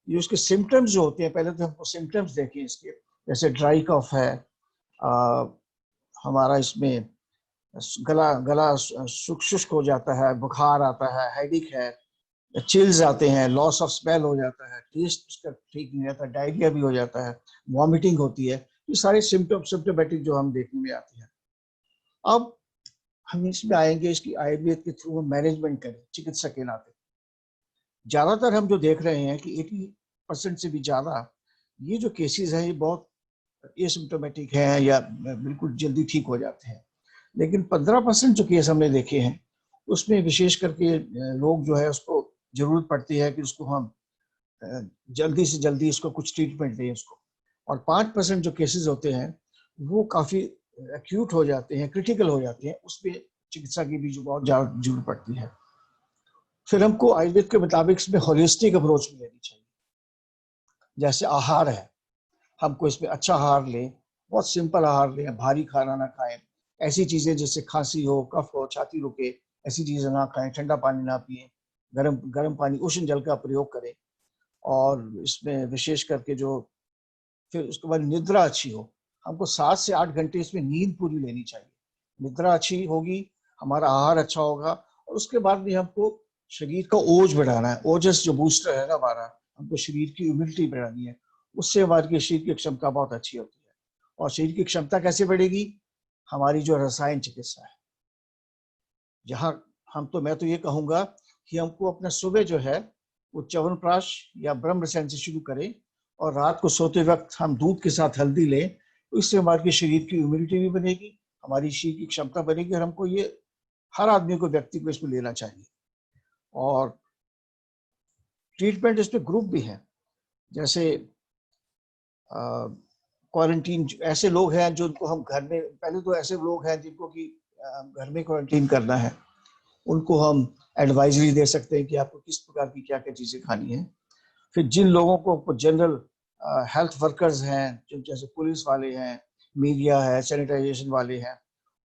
ये उसके सिम्टम्स जो होते हैं, पहले तो हमको सिम्टम्स देखें इसके, जैसे ड्राई कफ है, हमारा इसमें गला शुष्क हो जाता है, बुखार आता है, हेडेक है, चिल्स आते हैं, लॉस ऑफ स्मेल हो जाता है, टेस्ट उसका ठीक नहीं रहता, डायरिया भी हो जाता है, वॉमिटिंग होती है। ये सारे सिम्टोमेटिक जो हम देखने में आते हैं। अब हम इसमें आएंगे, इसकी आयुर्वेद के थ्रू हम मैनेजमेंट करें चिकित्सक के नाते। ज्यादातर हम जो देख रहे हैं कि 80% से भी ज्यादा ये जो केसेस हैं ये बहुत एसिम्प्टोमेटिक हैं या बिल्कुल जल्दी ठीक हो जाते हैं। लेकिन 15% जो केस हमने देखे हैं उसमें विशेष करके लोग जो है उसको जरूरत पड़ती है कि उसको हम जल्दी से जल्दी उसको कुछ ट्रीटमेंट दें उसको। और 5% जो केसेस होते हैं वो काफी एक्यूट हो जाते हैं, क्रिटिकल हो जाते हैं, उसमें चिकित्सा की भी जो बहुत ज्यादा जरूरत पड़ती है। फिर हमको आयुर्वेद के मुताबिक इसमें होलिस्टिक अप्रोच भी लेनी चाहिए। जैसे आहार है, हमको इसमें अच्छा आहार लें, बहुत सिंपल आहार लें, भारी खाना ना खाएं, ऐसी चीजें जैसे खांसी हो, कफ हो, छाती रुके, ऐसी चीजें ना खाएं, ठंडा पानी ना पिए, गर्म पानी, उष्ण जल का प्रयोग करें। और इसमें विशेष करके जो फिर उसके बाद निद्रा अच्छी हो, हमको 7 से 8 घंटे इसमें नींद पूरी लेनी चाहिए। निद्रा अच्छी होगी, हमारा आहार अच्छा होगा, और उसके बाद भी हमको शरीर का ओज बढ़ाना है। ओजस जो बूस्टर है ना हमारा, हमको शरीर की इम्यूनिटी बढ़ानी है, उससे हमारी शरीर की क्षमता बहुत अच्छी होती है। और शरीर की क्षमता कैसे बढ़ेगी? हमारी जो रसायन चिकित्सा है, जहाँ मैं तो ये कहूंगा कि हमको अपना सुबह जो है वो च्यवनप्राश या ब्रह्म रसायन से शुरू करें, और रात को सोते वक्त हम दूध के साथ हल्दी लें, तो इससे हमारे शरीर की इम्यूनिटी भी बनेगी, हमारी शरीर की क्षमता बनेगी, और हमको ये हर आदमी को, व्यक्ति को इसमें लेना चाहिए। और ट्रीटमेंट इसमें ग्रुप भी है, जैसे क्वारंटीन, ऐसे लोग हैं जो उनको हम घर में, पहले तो ऐसे लोग हैं जिनको कि घर में क्वारंटीन करना है, उनको हम एडवाइजरी दे सकते हैं कि आपको किस प्रकार की क्या क्या चीजें खानी है। फिर जिन लोगों को जनरल हेल्थ वर्कर्स हैं, जो जैसे पुलिस वाले हैं, मीडिया है, सैनिटाइजेशन वाले हैं,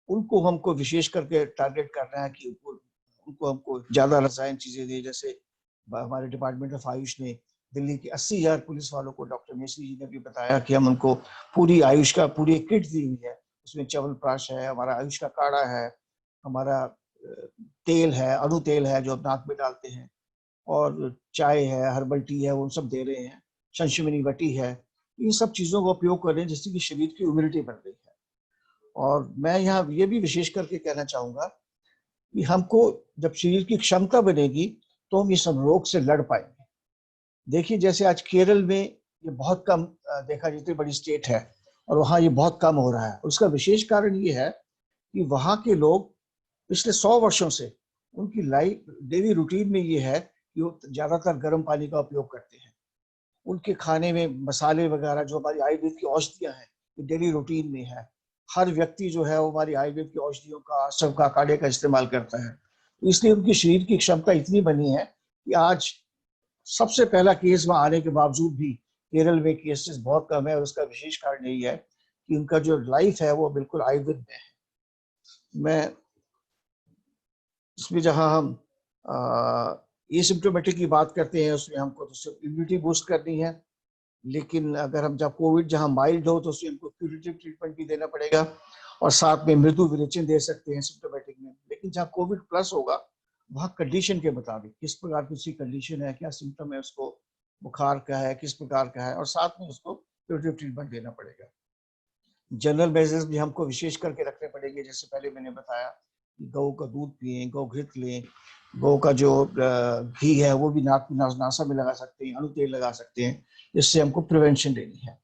उनको हमको विशेष करके टारगेट करना है कि उनको हमको ज्यादा रसायन चीजें दी, जैसे हमारे डिपार्टमेंट ऑफ आयुष ने दिल्ली के 80,000 पुलिस वालों को, डॉक्टर मेसरी जी ने भी बताया कि हम उनको पूरी आयुष का पूरी किट दी हुई है। उसमें च्यवनप्राश है, हमारा आयुष का काढ़ा है, हमारा तेल है, अणु तेल है जो नाक में डालते हैं, और चाय है, हर्बल टी है, वो सब दे रहे हैं, संशमनी वटी है। इन सब चीजों का उपयोग कर रहे हैं जिससे कि शरीर की इम्यूनिटी बढ़ रही है। और मैं यहाँ ये भी विशेष करके कहना चाहूंगा कि हमको जब शरीर की क्षमता बनेगी तो हम इस रोग से लड़ पाएंगे। देखिए जैसे आज केरल में ये बहुत कम देखा, जितनी बड़ी स्टेट है, और वहाँ ये बहुत कम हो रहा है। उसका विशेष कारण ये है कि वहाँ के लोग पिछले 100 वर्षों से उनकी लाइफ डेली रूटीन में ये है कि वो ज्यादातर गर्म पानी का उपयोग करते हैं। उनके खाने में मसाले वगैरह, जो हमारी आयुर्वेद की औषधियाँ हैं, ये डेली रूटीन में है। हर व्यक्ति जो है वो हमारी आयुर्वेद की औषधियों का, सबका, काढ़े का इस्तेमाल करता है। इसलिए उनकी शरीर की क्षमता इतनी बनी है कि आज सबसे पहला केस वहां आने के बावजूद भी केरल में केसेस बहुत कम है। और उसका विशेष कारण यही है कि उनका जो लाइफ है वो बिल्कुल आयुर्वेद में है। मैं इसमें जहां हम एसिम्प्टोमेटिक की बात करते हैं, उसमें हमको तो सिर्फ इम्यूनिटी बूस्ट करनी है, लेकिन अगर हम जब कोविड जहां माइल्ड हो तो उसमें हमको क्यूरेटिव ट्रीटमेंट भी देना पड़ेगा, और साथ में मृदु विरेचन दे सकते हैं सिम्प्टोमेटिक में। लेकिन जहाँ कोविड प्लस होगा वहाँ कंडीशन के मुताबिक, किस प्रकार की उसकी कंडीशन है, क्या सिम्टम है, उसको बुखार का है, किस प्रकार का है, और साथ में उसको क्यूरेटिव ट्रीटमेंट देना पड़ेगा। जनरल मेजर्स भी हमको विशेष करके रखने पड़ेंगे, जैसे पहले मैंने बताया कि गौ का दूध पिए, गौ घृत लें, गौ का जो घी है वो भी नाक नासा में लगा सकते हैं, अणु तेल लगा सकते हैं, जिससे हमको प्रिवेंशन लेनी है।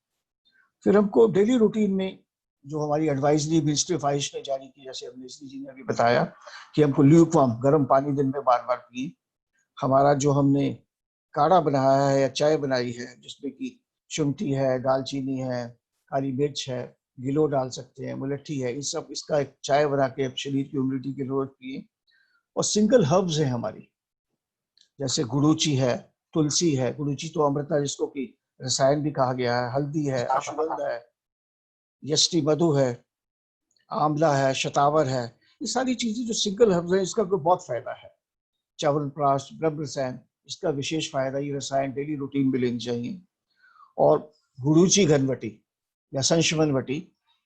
फिर हमको डेली रूटीन में जो हमारी एडवाइजरी मिनिस्ट्री ऑफ आयुष ने जारी की, जैसे मिनिस्ट्री जी ने भी बताया कि हमको ल्यूकवार्म गर्म पानी दिन में बार बार पिए। हमारा जो हमने काढ़ा बनाया है या चाय बनाई है, जिसमें कि शुंठी है, दालचीनी है, काली मिर्च है, गिलो डाल सकते हैं, मुलट्ठी है, इस सब इसका एक चाय बना के शरीर की इम्यूनिटी के रोज पिए। और सिंगल हर्ब्स है हमारी, जैसे गुड़ूची है, तुलसी है, गुड़ूची तो अमृता जिसको कि रसायन भी कहा गया है, हल्दी है, अश्वगंधा है, यष्टि मधु है, आंवला है, शतावर है, ये सारी चीजें जो सिंगल हर्ब्स है, इसका कोई बहुत फायदा है। च्यवनप्राश, ब्रह्म रसायन, इसका विशेष फायदा, ये रसायन डेली रूटीन में लेनी चाहिए। और गुड़ूची घनवटी या संशमन वटी,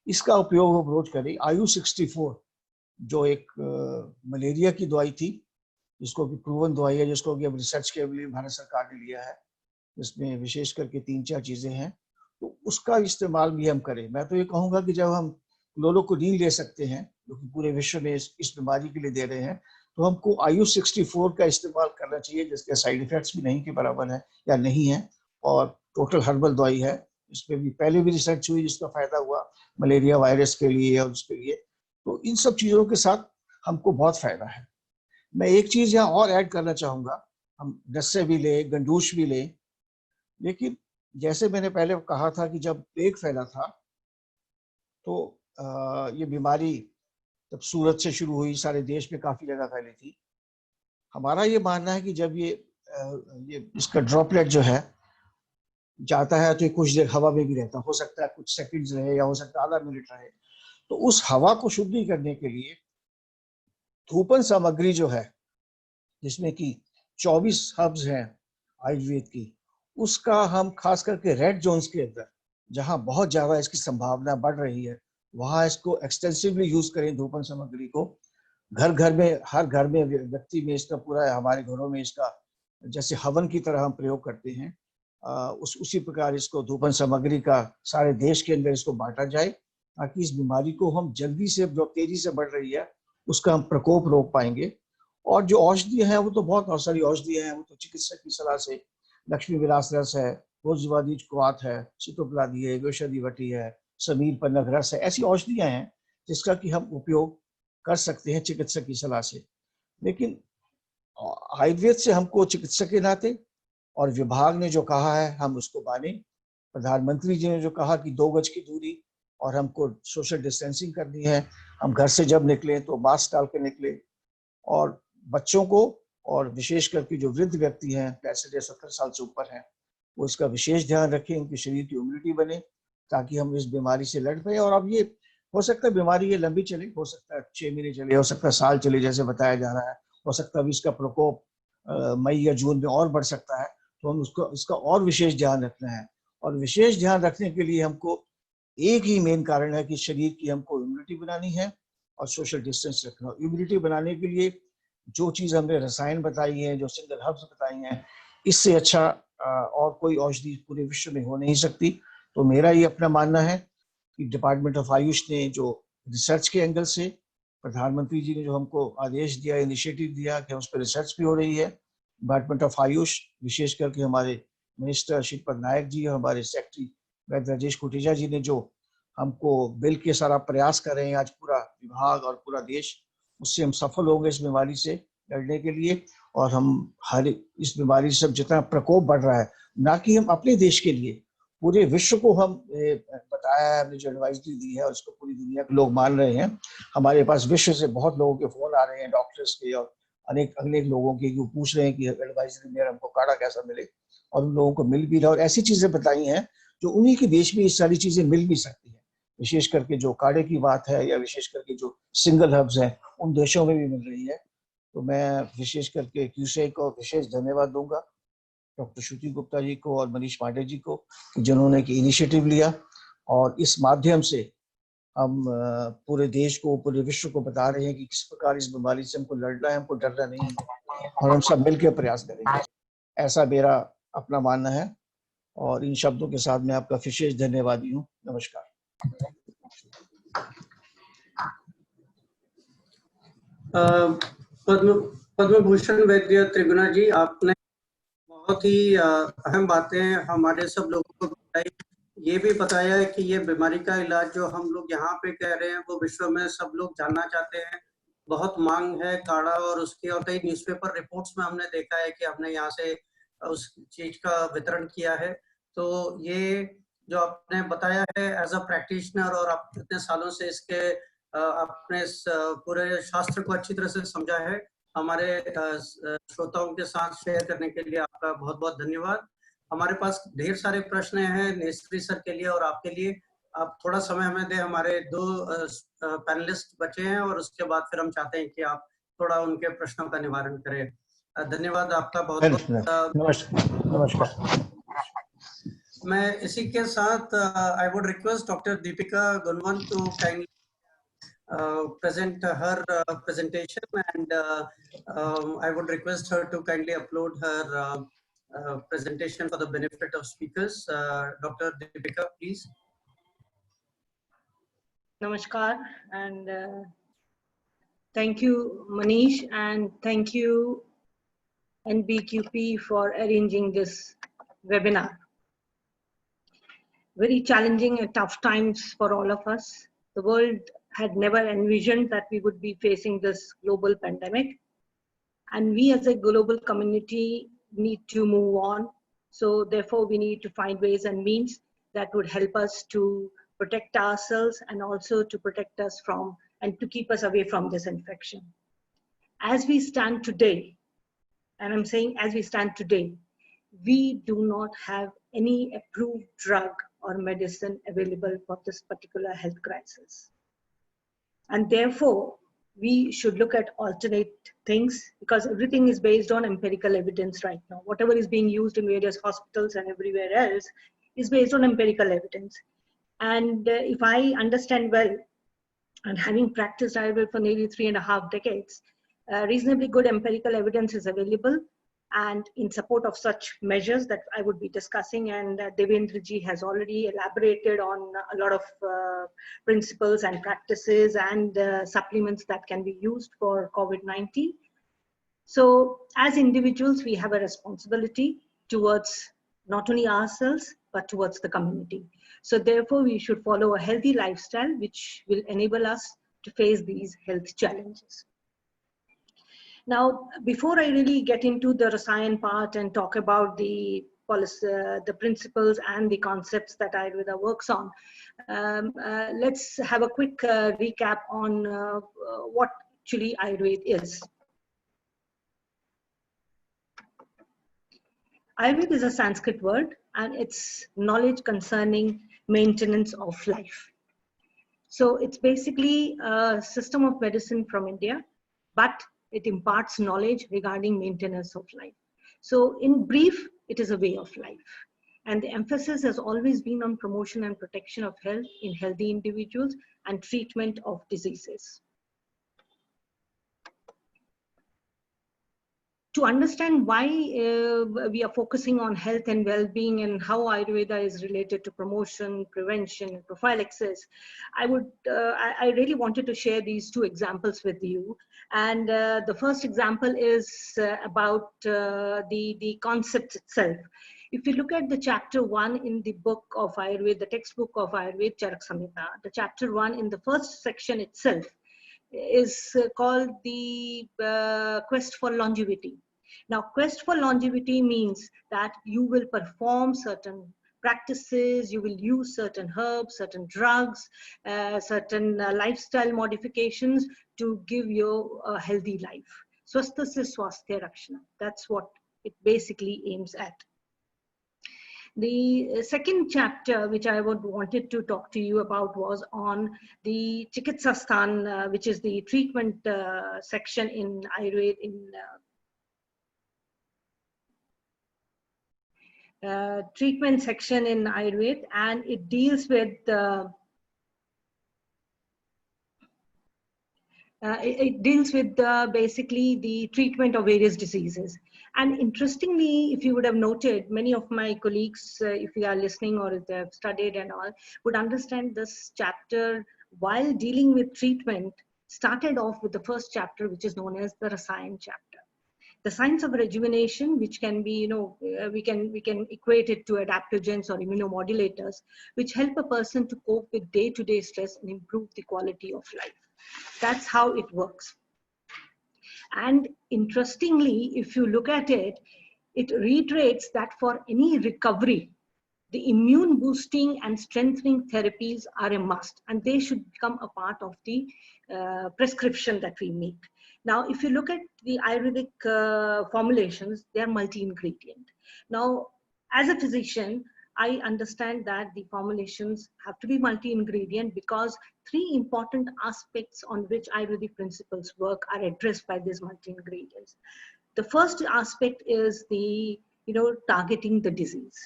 इसका उपयोग हम रोज करें। आयु 64 जो एक मलेरिया की दवाई थी, जिसको कि प्रूवन दवाई है, जिसको कि अब रिसर्च के लिए भारत सरकार ने लिया है, इसमें विशेष करके 3-4 चीजें हैं, तो उसका इस्तेमाल भी हम करें। मैं तो ये कहूँगा कि जब हम क्लोरोक्विनीन ले सकते हैं, जो कि पूरे विश्व में इस बीमारी के लिए दे रहे हैं, तो हमको आयु 64 का इस्तेमाल करना चाहिए, जिसके साइड इफेक्ट्स भी नहीं के बराबर है या नहीं है, और टोटल हर्बल दवाई है। इसमें भी पहले भी रिसर्च हुई जिसका फायदा हुआ मलेरिया वायरस के लिए और उसके लिए। तो इन सब चीजों के साथ हमको बहुत फायदा है। मैं एक चीज यहाँ और ऐड करना चाहूंगा, हम नस्से भी ले, गंडूश भी ले, लेकिन जैसे मैंने पहले कहा था कि जब प्लेग फैला था तो ये बीमारी जब सूरत से शुरू हुई, सारे देश में काफी जगह फैली थी। हमारा ये मानना है कि जब ये इसका ड्रॉपलेट जो है जाता है तो ये कुछ देर हवा में भी रहता, हो सकता है कुछ सेकंड्स रहे या हो सकता है आधा मिनट रहे। तो उस हवा को शुद्धि करने के लिए धूपन सामग्री जो है, जिसमें कि 24 हर्ब्स हैं आयुर्वेद की, उसका हम खास करके रेड जोन्स के अंदर, जहां बहुत ज्यादा इसकी संभावना बढ़ रही है, वहां इसको एक्सटेंसिवली यूज करें धूपन सामग्री को। घर घर में, हर घर में, व्यक्ति में इसका पूरा, हमारे घरों में इसका जैसे हवन की तरह हम प्रयोग करते हैं, उसी प्रकार इसको धूपन सामग्री का सारे देश के अंदर इसको बांटा जाए, ताकि इस बीमारी को हम जल्दी से, जो तेजी से बढ़ रही है, उसका हम प्रकोप रोक पाएंगे। और जो औषधियां हैं वो तो बहुत सारी औषधियां हैं, वो तो चिकित्सक की सलाह से, लक्ष्मी विलास रस है, भोजवादीज क्वाथ है, सितोपलादी है, गोषधि वटी है, समीर पन्नग रस है, ऐसी औषधियां हैं जिसका कि हम उपयोग कर सकते हैं चिकित्सक की सलाह से। लेकिन आयुर्वेद से हमको चिकित्सक के नाते और विभाग ने जो कहा है हम उसको माने। प्रधानमंत्री जी ने जो कहा कि 2 गज की दूरी और हमको सोशल डिस्टेंसिंग करनी है, हम घर से जब निकले तो मास्क डाल के निकले, और बच्चों को और विशेष करके जो वृद्ध व्यक्ति हैं 65 या 70 साल से ऊपर हैं, वो इसका विशेष ध्यान रखें, उनकी शरीर की इम्यूनिटी बने, ताकि हम इस बीमारी से लड़ पाए। और अब ये हो सकता है बीमारी ये लंबी चले, हो सकता है 6 महीने चले, हो सकता है साल चले, जैसे बताया जा रहा है, हो सकता है इसका प्रकोप मई या जून में और बढ़ सकता है, तो हम उसको इसका और विशेष ध्यान रखना है। और विशेष ध्यान रखने के लिए हमको एक ही मेन कारण है कि शरीर की हमको इम्यूनिटी बनानी है और सोशल डिस्टेंस रखना। इम्यूनिटी बनाने के लिए जो चीज़ हमने रसायन बताई है, जो सिंगल हर्ब्स बताई हैं, इससे अच्छा और कोई औषधि पूरे विश्व में हो नहीं सकती। तो मेरा ये अपना मानना है कि डिपार्टमेंट ऑफ आयुष ने जो रिसर्च के एंगल से प्रधानमंत्री जी ने जो हमको आदेश दिया, इनिशिएटिव दिया कि उस पर रिसर्च भी हो रही है, डिपार्टमेंट ऑफ आयुष विशेष करके हमारे मिनिस्टर श्रीपद नायक जी और हमारे सेक्रेटरी वैद्य राजेश कोटेचा जी ने जो हमको बिल के सारा प्रयास कर रहे हैं, आज पूरा विभाग और पूरा देश, उससे हम सफल होंगे इस बीमारी से लड़ने के लिए। और हम हर इस बीमारी से जितना प्रकोप बढ़ रहा है, ना कि हम अपने देश के लिए, पूरे विश्व को हम बताया है, हमने जो एडवाइजरी दी है और उसको पूरी दुनिया के लोग मान रहे हैं। हमारे पास विश्व से बहुत लोगों के फोन आ रहे हैं, डॉक्टर्स के और अनेक लोगों के, वो पूछ रहे हैं कि एडवाइजरी में हमको काढ़ा कैसा मिले, और उन लोगों को मिल भी रहा। और ऐसी चीजें बताई हैं जो उन्हीं के देश में ये सारी चीजें मिल भी सकती हैं, विशेष करके जो काढ़े की बात है या विशेष करके जो सिंगल हर्ब्स हैं उन देशों में भी मिल रही है। तो मैं विशेष करके क्यूसे को विशेष धन्यवाद दूंगा, डॉक्टर श्रुति गुप्ता जी को और मनीष पांडे जी को, जिन्होंने कि इनिशिएटिव लिया और इस माध्यम से हम पूरे देश को, पूरे विश्व को बता रहे हैं कि किस प्रकार इस बीमारी से हमको लड़ना है, हमको डरना नहीं है और हम सब मिलकर प्रयास करेंगे। ऐसा मेरा अपना मानना है और इन शब्दों के साथ मैं आपका विशेष धन्यवादी हूँ। नमस्कार। पद्म भूषण वैद्य त्रिगुणा जी, आपने बहुत ही अहम बातें हमारे सब लोगों को बताई। ये भी बताया है कि ये बीमारी का इलाज जो हम लोग यहाँ पे कह रहे हैं वो विश्व में सब लोग जानना चाहते हैं, बहुत मांग है काढ़ा और उसकी, और कई न्यूज़पेपर रिपोर्ट्स में हमने देखा है कि हमने यहाँ से उस चीज का वितरण किया है। तो ये जो आपने बताया है एज अ प्रैक्टिशनर, और आप इतने सालों से इसके अपने पूरे शास्त्र को अच्छी तरह से समझा है, हमारे श्रोताओं के साथ शेयर करने के लिए आपका बहुत बहुत धन्यवाद। हमारे पास ढेर सारे प्रश्न हैं नेस्त्री सर के लिए और आपके लिए। आप थोड़ा समय हमें दें, हमारे दो पैनलिस्ट बचे हैं और उसके बाद फिर हम चाहते हैं कि आप थोड़ा उनके प्रश्नों का निवारण करें। धन्यवाद आपका बहुत बहुत। नमस्कार। मैं इसी के साथ I would request doctor Deepika Gunwant to kindly present her presentation, and I would request her to kindly upload her presentation for the benefit of speakers. Dr. Deepika, please. Namaskar, and thank you, Manish, and thank you, NBQP, for arranging this webinar. Very challenging and tough times for all of us. The world had never envisioned that we would be facing this global pandemic. And we as a global community need to move on. So therefore, we need to find ways and means that would help us to protect ourselves and also to protect us from and to keep us away from this infection. As we stand today, and I'm saying as we stand today, we do not have any approved drug or medicine available for this particular health crisis. And therefore, we should look at alternate things, because everything is based on empirical evidence right now. Whatever is being used in various hospitals and everywhere else is based on empirical evidence. And if I understand well, and having practiced Ayurveda for nearly 3.5 decades, reasonably good empirical evidence is available, and in support of such measures that I would be discussing, and Devendra ji has already elaborated on a lot of principles and practices and supplements that can be used for COVID-19. So as individuals, we have a responsibility towards not only ourselves, but towards the community. So therefore, we should follow a healthy lifestyle, which will enable us to face these health challenges. Now, before I really get into the Rasayan part and talk about the policy, the principles and the concepts that Ayurveda works on, let's have a quick recap on what actually Ayurveda is. Ayurveda is a Sanskrit word, and it's knowledge concerning maintenance of life. So it's basically a system of medicine from India, but It imparts knowledge regarding maintenance of life. So in brief, it is a way of life. And the emphasis has always been on promotion and protection of health in healthy individuals and treatment of diseases. To understand why we are focusing on health and well-being and how Ayurveda is related to promotion, prevention, and prophylaxis, I really wanted to share these two examples with you. And the first example is about the concept itself. If you look at the chapter 1 in the book of Ayurveda, the textbook of Ayurveda, Charak Samhita, the chapter 1 in the first section itself is called the quest for longevity. Now, quest for longevity means that you will perform certain practices, you will use certain herbs, certain drugs, certain lifestyle modifications to give you a healthy life. Swasthasya Swasthya Rakshana. That's what it basically aims at. The second chapter, which I wanted to talk to you about, was on the Chikitsastan, which is the treatment section in Ayurveda, treatment section in Ayurveda, and it deals with basically the treatment of various diseases. And interestingly, if you would have noted, many of my colleagues, if you are listening or if they have studied and all, would understand this chapter, while dealing with treatment, started off with the first chapter, which is known as the Rasayan chapter. The science of rejuvenation, which can be, we can equate it to adaptogens or immunomodulators, which help a person to cope with day-to-day stress and improve the quality of life. That's how it works. And interestingly, if you look at it, it reiterates that for any recovery, the immune boosting and strengthening therapies are a must, and they should become a part of the prescription that we make. Now, if you look at the Ayurvedic formulations, they are multi-ingredient. Now, as a physician, I understand that the formulations have to be multi-ingredient because three important aspects on which Ayurvedic principles work are addressed by these multi-ingredients. The first aspect is the, targeting the disease.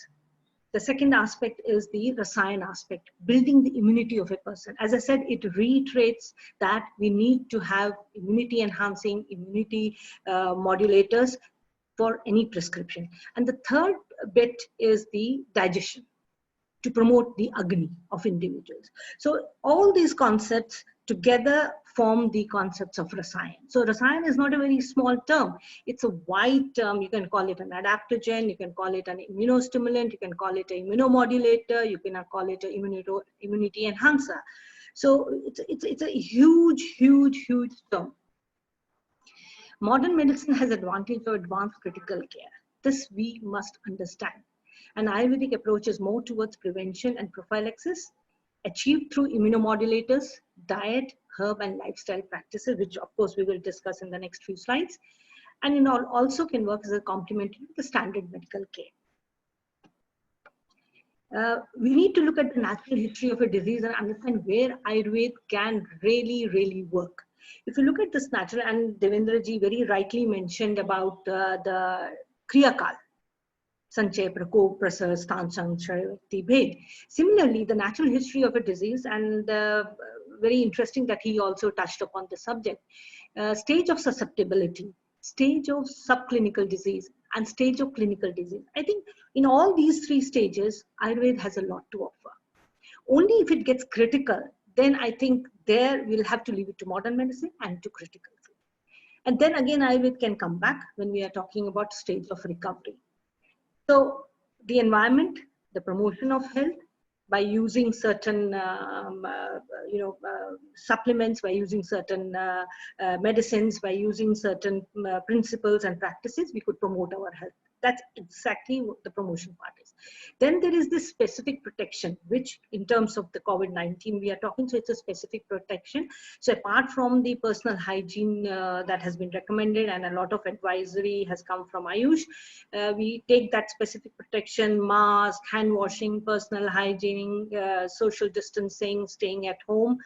The second aspect is the Rasayan aspect, building the immunity of a person. As I said, it reiterates that we need to have immunity enhancing, immunity modulators for any prescription. And the third bit is the digestion, to promote the Agni of individuals. So all these concepts together form the concepts of Rasayan. So Rasayan is not a very small term. It's a wide term. You can call it an adaptogen, you can call it an immunostimulant, you can call it an immunomodulator, you can call it an immunity enhancer. So it's a huge, huge, huge term. Modern medicine has advantage of advanced critical care. This we must understand. An Ayurvedic approach is more towards prevention and prophylaxis, achieved through immunomodulators, diet, herb, and lifestyle practices, which of course we will discuss in the next few slides. And it also can work as a complement to the standard medical care. We need to look at the natural history of a disease and understand where Ayurveda can really, really work. If you look at this natural, and Devendra ji very rightly mentioned about the Kriyakal, Sanchay, Prakop, Prasar, Stansang, Shravati, Bhed. Similarly, the natural history of a disease, and very interesting that he also touched upon the subject, stage of susceptibility, stage of subclinical disease, and stage of clinical disease. I think in all these three stages, Ayurveda has a lot to offer. Only if it gets critical, then I think there we'll have to leave it to modern medicine and to critical. And then again, Ayurveda can come back when we are talking about stage of recovery. So the environment, the promotion of health by using certain, supplements, by using certain medicines, by using certain principles and practices, we could promote our health. That's exactly what the promotion part is. Then there is this specific protection, which in terms of the COVID-19 we are talking, so it's a specific protection. So apart from the personal hygiene that has been recommended and a lot of advisory has come from Ayush, we take that specific protection, mask, hand washing, personal hygiene, social distancing, staying at home.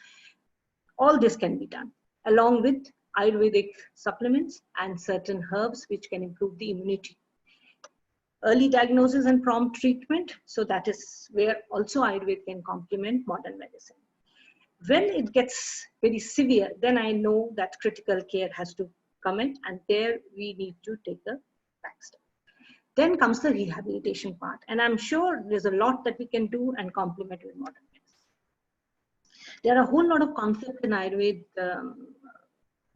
All this can be done along with Ayurvedic supplements and certain herbs which can improve the immunity. Early diagnosis and prompt treatment. So that is where also Ayurveda can complement modern medicine. When it gets very severe, then I know that critical care has to come in, and there we need to take a back step. Then comes the rehabilitation part. And I'm sure there's a lot that we can do and complement with modern medicine. There are a whole lot of concepts in Ayurveda.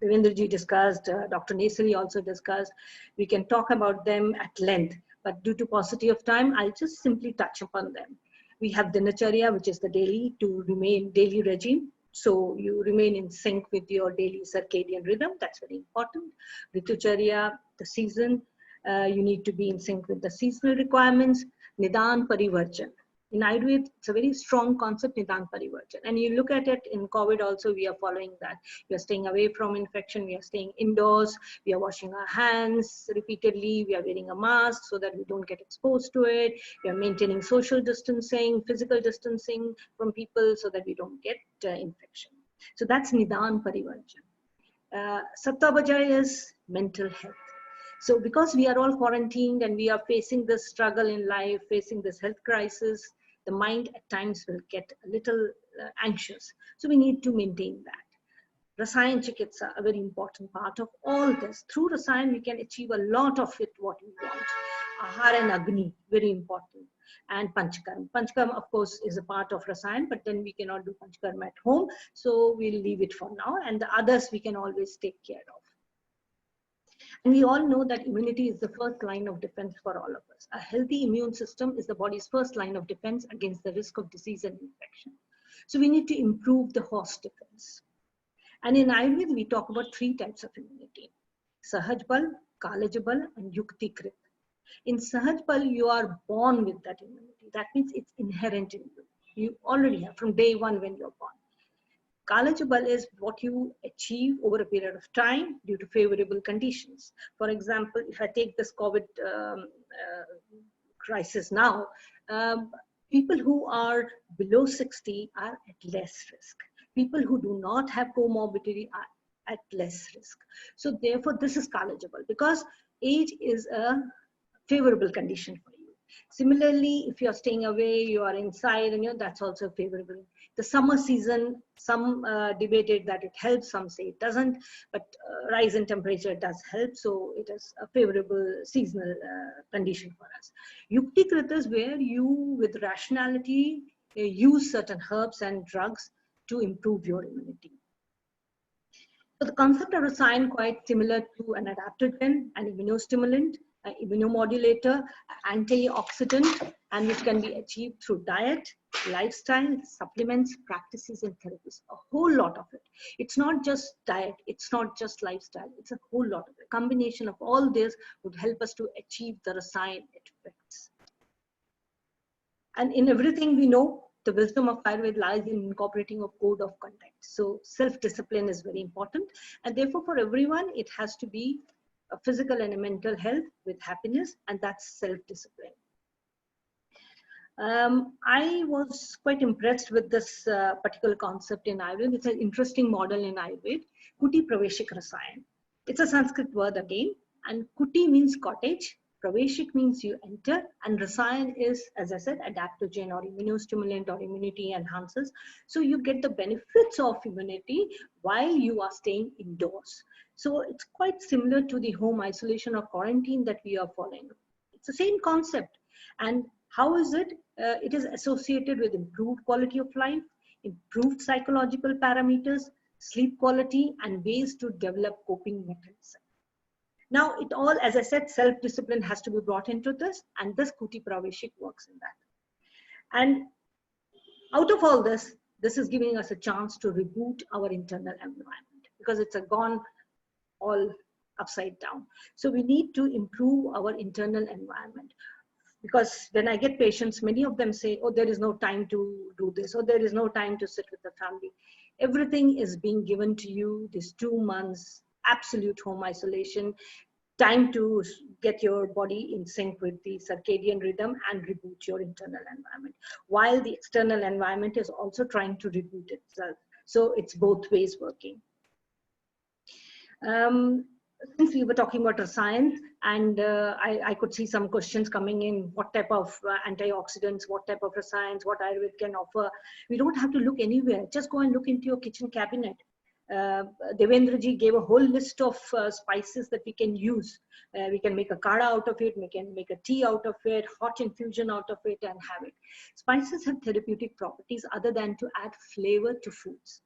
Devendraji discussed, Dr. Nesari also discussed. We can talk about them at length, but due to paucity of time, I'll just simply touch upon them. We have Dinacharya, which is the daily regime. So you remain in sync with your daily circadian rhythm. That's very important. Ritucharya, the season, you need to be in sync with the seasonal requirements. Nidan Parivarjan. In Ayurveda, it's a very strong concept, Nidan Parivarjan. And you look at it in COVID also, we are following that. We are staying away from infection, we are staying indoors, we are washing our hands repeatedly, we are wearing a mask so that we don't get exposed to it, we are maintaining social distancing, physical distancing from people so that we don't get infection. So that's Nidan Parivarjan. Satta Bhajai is mental health. So because we are all quarantined and we are facing this struggle in life, facing this health crisis, the mind at times will get a little anxious. So we need to maintain that. Rasayan Chikitsa, a very important part of all this. Through Rasayan, we can achieve a lot of it, what we want. Ahara and Agni, very important. And Panchakarma. Panchakarma, of course, is a part of Rasayan, but then we cannot do Panchakarma at home. So we'll leave it for now. And the others we can always take care of. And we all know that immunity is the first line of defense for all of us. A healthy immune system is the body's first line of defense against the risk of disease and infection. So we need to improve the host defense. And in Ayurveda, we talk about 3 types of immunity: Sahaj Bal, Kalaj Bal, and Yukti Krit. In Sahaj Bal, you are born with that immunity. That means it's inherent in you. You already have from day one when you're born. Kalaj Bal is what you achieve over a period of time due to favorable conditions. For example, if I take this COVID crisis now, people who are below 60 are at less risk. People who do not have comorbidity are at less risk. So therefore, this is Kalaj Bal because age is a favorable condition for you. Similarly, if you're staying away, you are inside, and that's also favorable. The summer season, some debated that it helps, some say it doesn't, but rise in temperature does help, so it is a favorable seasonal condition for us. Yukti Krita is where you, with rationality, use certain herbs and drugs to improve your immunity. So the concept of Rasayan quite similar to an adaptogen, an immunostimulant, an immunomodulator, antioxidant, and which can be achieved through diet, lifestyle, supplements, practices, and therapies. A whole lot of it. It's not just diet, it's not just lifestyle, it's a whole lot of it. A combination of all this would help us to achieve the Rasayan effects. And in everything we know, the wisdom of Ayurveda lies in incorporating a code of conduct. So self-discipline is very important. And therefore, for everyone, it has to be a physical and a mental health with happiness, and that's self-discipline. I was quite impressed with this particular concept in Ayurveda. It's an interesting model in Ayurveda, Kuti Praveshik Rasayan. It's a Sanskrit word again, and Kuti means cottage, Praveshik means you enter, and Rasayan is, as I said, adaptogen or immunostimulant or immunity enhancers. So you get the benefits of immunity while you are staying indoors. So it's quite similar to the home isolation or quarantine that we are following. It's the same concept. And how is it? It is associated with improved quality of life, improved psychological parameters, sleep quality, and ways to develop coping mechanisms. Now, it all, as I said, self-discipline has to be brought into this, and this Kuti Praveshik works in that. And out of all this, this is giving us a chance to reboot our internal environment because it's gone all upside down. So we need to improve our internal environment. Because when I get patients, many of them say, oh, there is no time to do this, or there is no time to sit with the family. Everything is being given to you, these 2 months, absolute home isolation, time to get your body in sync with the circadian rhythm and reboot your internal environment, while the external environment is also trying to reboot itself. So it's both ways working. Since we were talking about science, and I could see some questions coming in, what type of antioxidants, what type of science, what Ayurveda can offer. We don't have to look anywhere. Just go and look into your kitchen cabinet. Devendra ji gave a whole list of spices that we can use. We can make a kadha out of it, we can make a tea out of it, hot infusion out of it, and have it. Spices have therapeutic properties other than to add flavor to foods.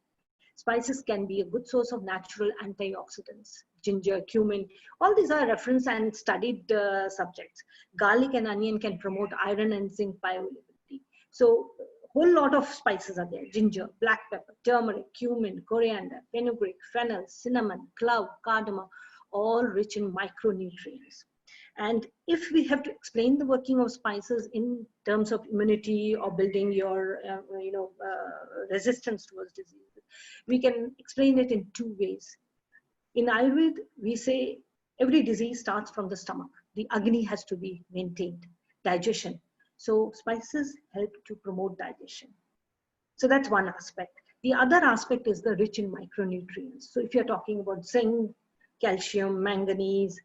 Spices can be a good source of natural antioxidants. Ginger, cumin, all these are referenced and studied subjects. Garlic and onion can promote iron and zinc bioavailability. So whole lot of spices are there: ginger, black pepper, turmeric, cumin, coriander, fenugreek, fennel, cinnamon, clove, cardamom, all rich in micronutrients. And if we have to explain the working of spices in terms of immunity or building your resistance towards disease, we can explain it in two ways. In Ayurveda, we say every disease starts from the stomach. The Agni has to be maintained, digestion. So spices help to promote digestion. So that's one aspect. The other aspect is the rich in micronutrients. So if you're talking about zinc, calcium, manganese,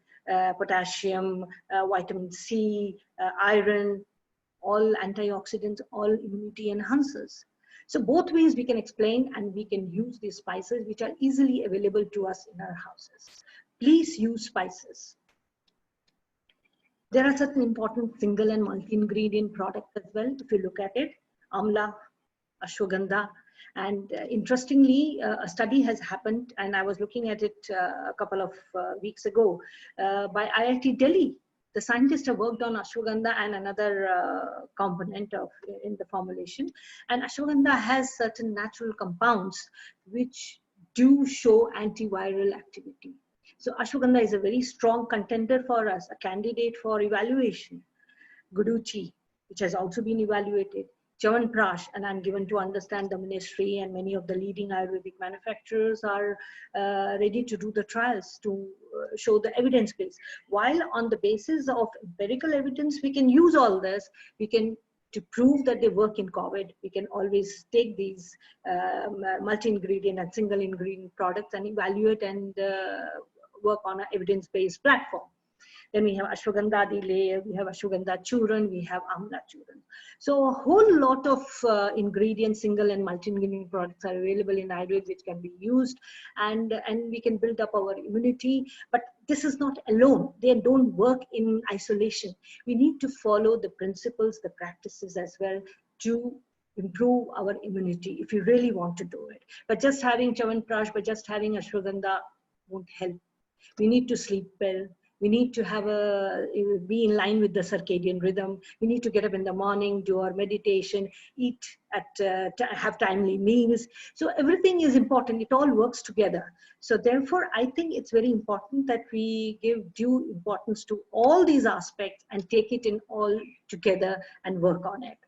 potassium, vitamin C, iron, all antioxidants, all immunity enhancers. So both ways we can explain, and we can use these spices which are easily available to us in our houses. Please use spices. There are certain important single and multi-ingredient products as well. If you look at it, amla, ashwagandha, and interestingly, a study has happened, and I was looking at it a couple of weeks ago by IIT Delhi. The scientists have worked on ashwagandha and another component in the formulation. And ashwagandha has certain natural compounds which do show antiviral activity. So ashwagandha is a very strong contender for us, a candidate for evaluation. Guduchi, which has also been evaluated. Chyawanprash, and I'm given to understand the ministry and many of the leading Ayurvedic manufacturers are ready to do the trials to show the evidence base. While on the basis of empirical evidence, we can use all this, we can, to prove that they work in COVID, we can always take these multi-ingredient and single ingredient products and evaluate and work on an evidence-based platform. Then we have ashwagandha layer, we have ashwagandha churn, we have amla churn. So a whole lot of ingredients, single and multi-ingredient products are available in Ayurveda which can be used, and we can build up our immunity. But this is not alone. They don't work in isolation. We need to follow the principles, the practices as well to improve our immunity if you really want to do it. But just having Chyawanprash, but just having ashwagandha won't help. We need to sleep well. We need to be in line with the circadian rhythm. We need to get up in the morning, do our meditation, eat have timely meals. So everything is important. It all works together. So therefore, I think it's very important that we give due importance to all these aspects and take it in all together and work on it.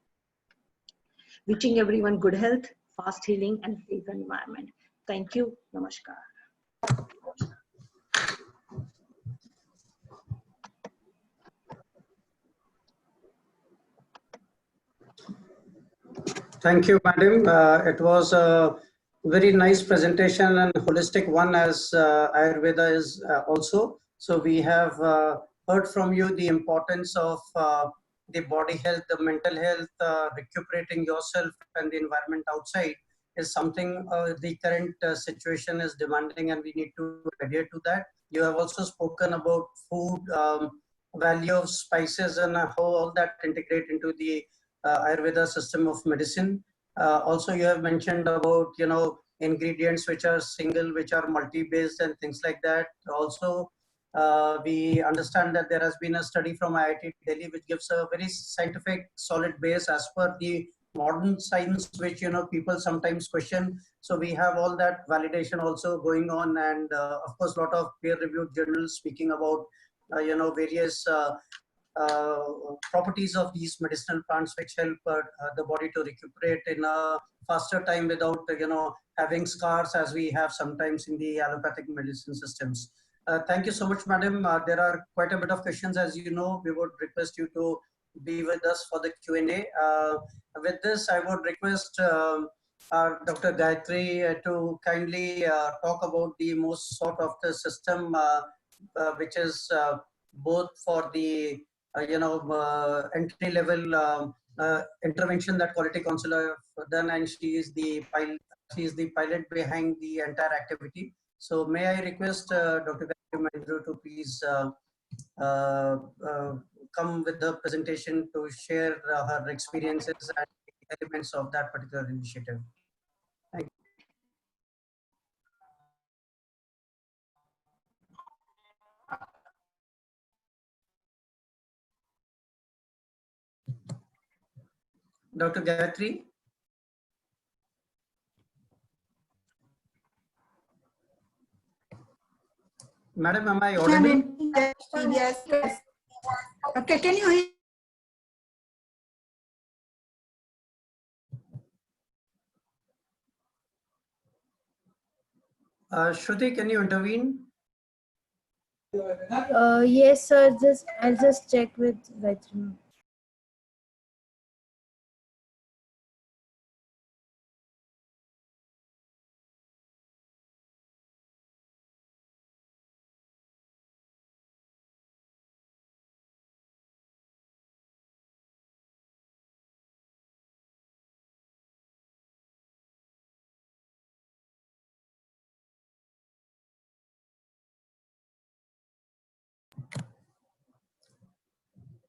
Wishing everyone good health, fast healing, and safe environment. Thank you. Namaskar. Thank you, madam. It was a very nice presentation and holistic one, as Ayurveda is also. So we have heard from you the importance of the body health, the mental health, recuperating yourself and the environment outside is something the current situation is demanding, and we need to adhere to that. You have also spoken about food, value of spices, and how all that integrate into the Ayurveda system of medicine. Also, you have mentioned about, you know, ingredients which are single, which are multi-based and things like that. Also, we understand that there has been a study from IIT Delhi which gives a very scientific, solid base as per the modern science, which, you know, people sometimes question. So we have all that validation also going on, and of course, a lot of peer-reviewed journals speaking about, you know, various properties of these medicinal plants which help the body to recuperate in a faster time without, you know, having scars as we have sometimes in the allopathic medicine systems. Thank you so much, madam. There are quite a bit of questions. As you know, we would request you to be with us for the Q&A. With this, I would request Dr. Gayatri to kindly talk about the most sought after system, which is both for the entry level intervention that Quality Council have done, and she is the pilot behind the entire activity. So may I request Dr. Gayatri Mahindra to please uh, uh, come with the presentation to share her experiences and elements of that particular initiative. Thank you. Dr. Gayatri. Madam, am I audible? Yes. Okay, can you hear? Shruti, can you intervene? Yes, sir. I'll just check with Gayatri.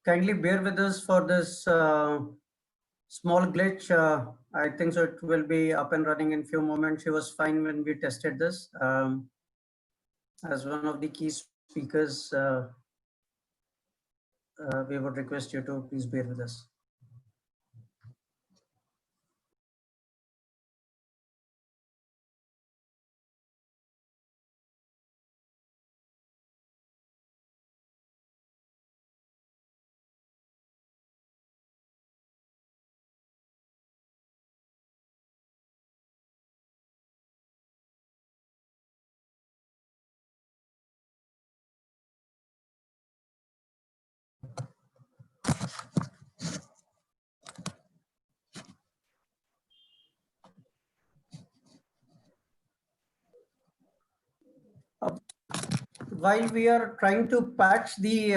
Kindly bear with us for this small glitch. I think so it will be up and running in few moments. She was fine when we tested this. As one of the key speakers, we would request you to please bear with us. While we are trying to patch the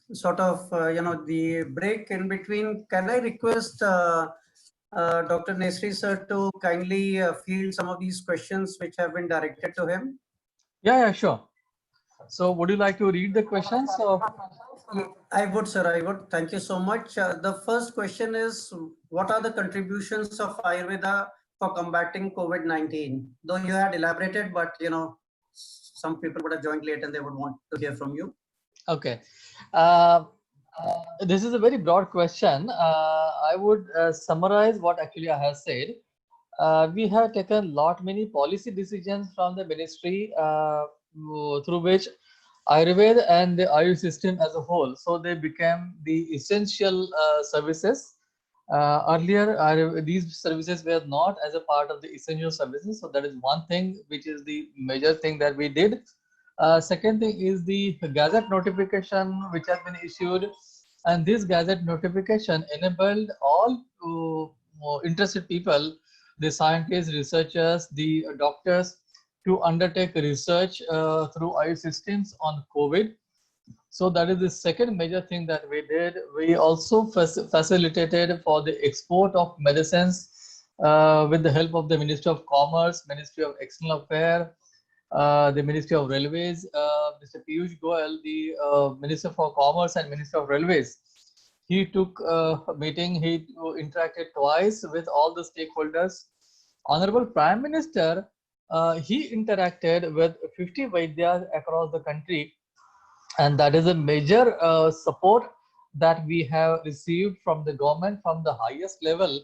the break in between, can I request Dr. Nesri sir to kindly field some of these questions which have been directed to him? Yeah, sure. So would you like to read the questions? I would, sir. I would. Thank you so much. The first question is, what are the contributions of Ayurveda for combating COVID-19? Though you had elaborated, but some people would have joined late and they would want to hear from you. Okay. This is a very broad question. I would summarize what actually I have said. We have taken many policy decisions from the ministry through which Ayurveda and the Ayush system as a whole, so they became the essential services. Earlier, these services were not as a part of the essential services. So that is one thing, which is the major thing that we did. Second thing is the Gazette notification which has been issued, and this Gazette notification enabled all interested people, the scientists, researchers, the doctors, to undertake research through Ayush systems on COVID. So that is the second major thing that we did. We also facilitated for the export of medicines with the help of the Ministry of Commerce, Ministry of External Affairs, the Ministry of Railways, Mr. Piyush Goyal, the Minister for Commerce and Minister of Railways. He took a meeting, he interacted twice with all the stakeholders. Honorable Prime Minister, he interacted with 50 Vaidyas across the country, and that is a major support that we have received from the government from the highest level.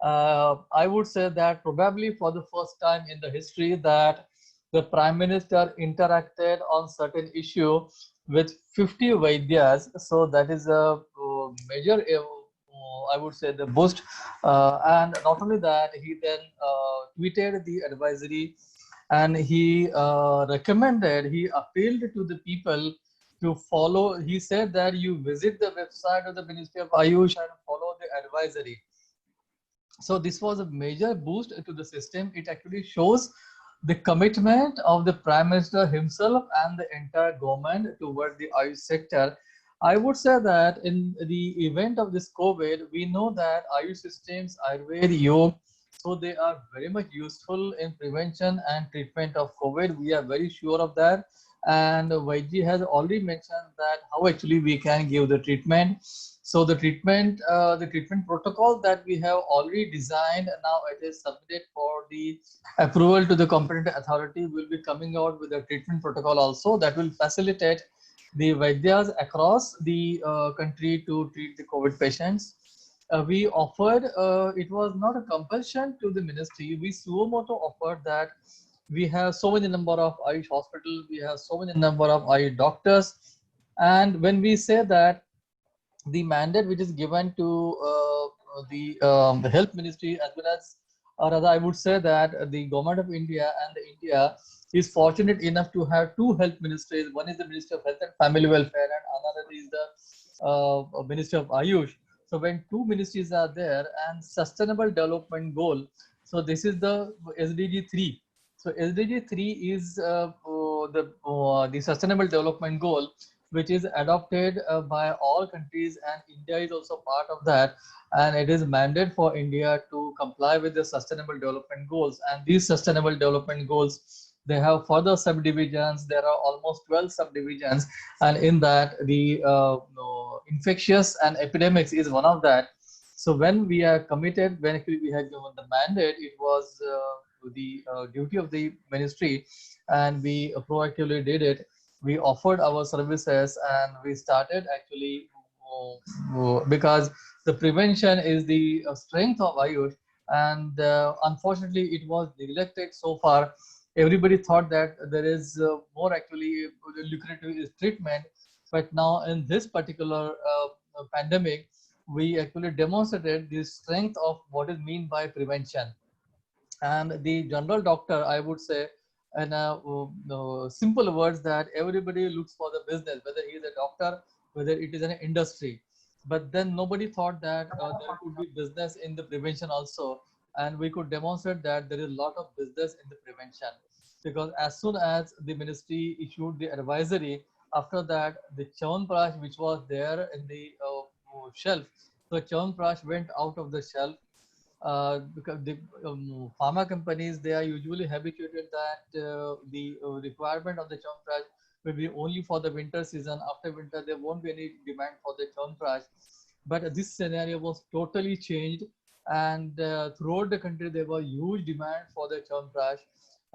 I would say that probably for the first time in the history that the Prime Minister interacted on certain issue with 50 Vaidyas. So that is a major, I would say, the boost. And not only that, he then tweeted the advisory, and he recommended, he appealed to the people to follow. He said that you visit the website of the Ministry of Ayush and follow the advisory. So this was a major boost to the system. It actually shows the commitment of the Prime Minister himself and the entire government toward the Ayush sector. I would say that in the event of this COVID, we know that Ayush systems, Ayurveda, Yoga, so they are very much useful in prevention and treatment of COVID. We are very sure of that. And Vaidji has already mentioned that how actually we can give the treatment. So the treatment protocol that we have already designed, now it is submitted for the approval to the competent authority. Will be coming out with a treatment protocol also that will facilitate the Vaidyas across the country to treat the COVID patients. We offered, it was not a compulsion to the ministry. We suo moto offered that we have so many number of Ayush hospitals, we have so many number of Ayush doctors. And when we say that the mandate which is given to the health ministry, as well as, or rather I would say that the government of India and the India is fortunate enough to have two health ministries. One is the Ministry of Health and Family Welfare, and another is the Ministry of Ayush. So when two ministries are there, and sustainable development goal, so this is the SDG 3. So SDG 3 is the sustainable development goal, which is adopted by all countries, and India is also part of that. And it is mandate for India to comply with the sustainable development goals. And these sustainable development goals, they have further subdivisions. There are almost 12 subdivisions, and in that the infectious and epidemics is one of that. So when we are committed, when actually we had given the mandate, it was the duty of the ministry, and we proactively did it. We offered our services, and we started actually because the prevention is the strength of Ayush, and unfortunately it was neglected so far. Everybody thought that there is more actually lucrative treatment, but now in this particular pandemic, we actually demonstrated the strength of what is mean by prevention. And the general doctor, I would say, in simple words, that everybody looks for the business, whether he is a doctor, whether it is an industry. But then nobody thought that there could be business in the prevention also, and we could demonstrate that there is a lot of business in the prevention. Because as soon as the ministry issued the advisory, after that the Chyawanprash, which was there in the shelf, so Chyawanprash went out of the shelf, because the pharma companies, they are usually habituated that the requirement of the Chyawanprash will be only for the winter season. After winter, there won't be any demand for the Chyawanprash. But this scenario was totally changed, and throughout the country there was huge demand for the Chyawanprash.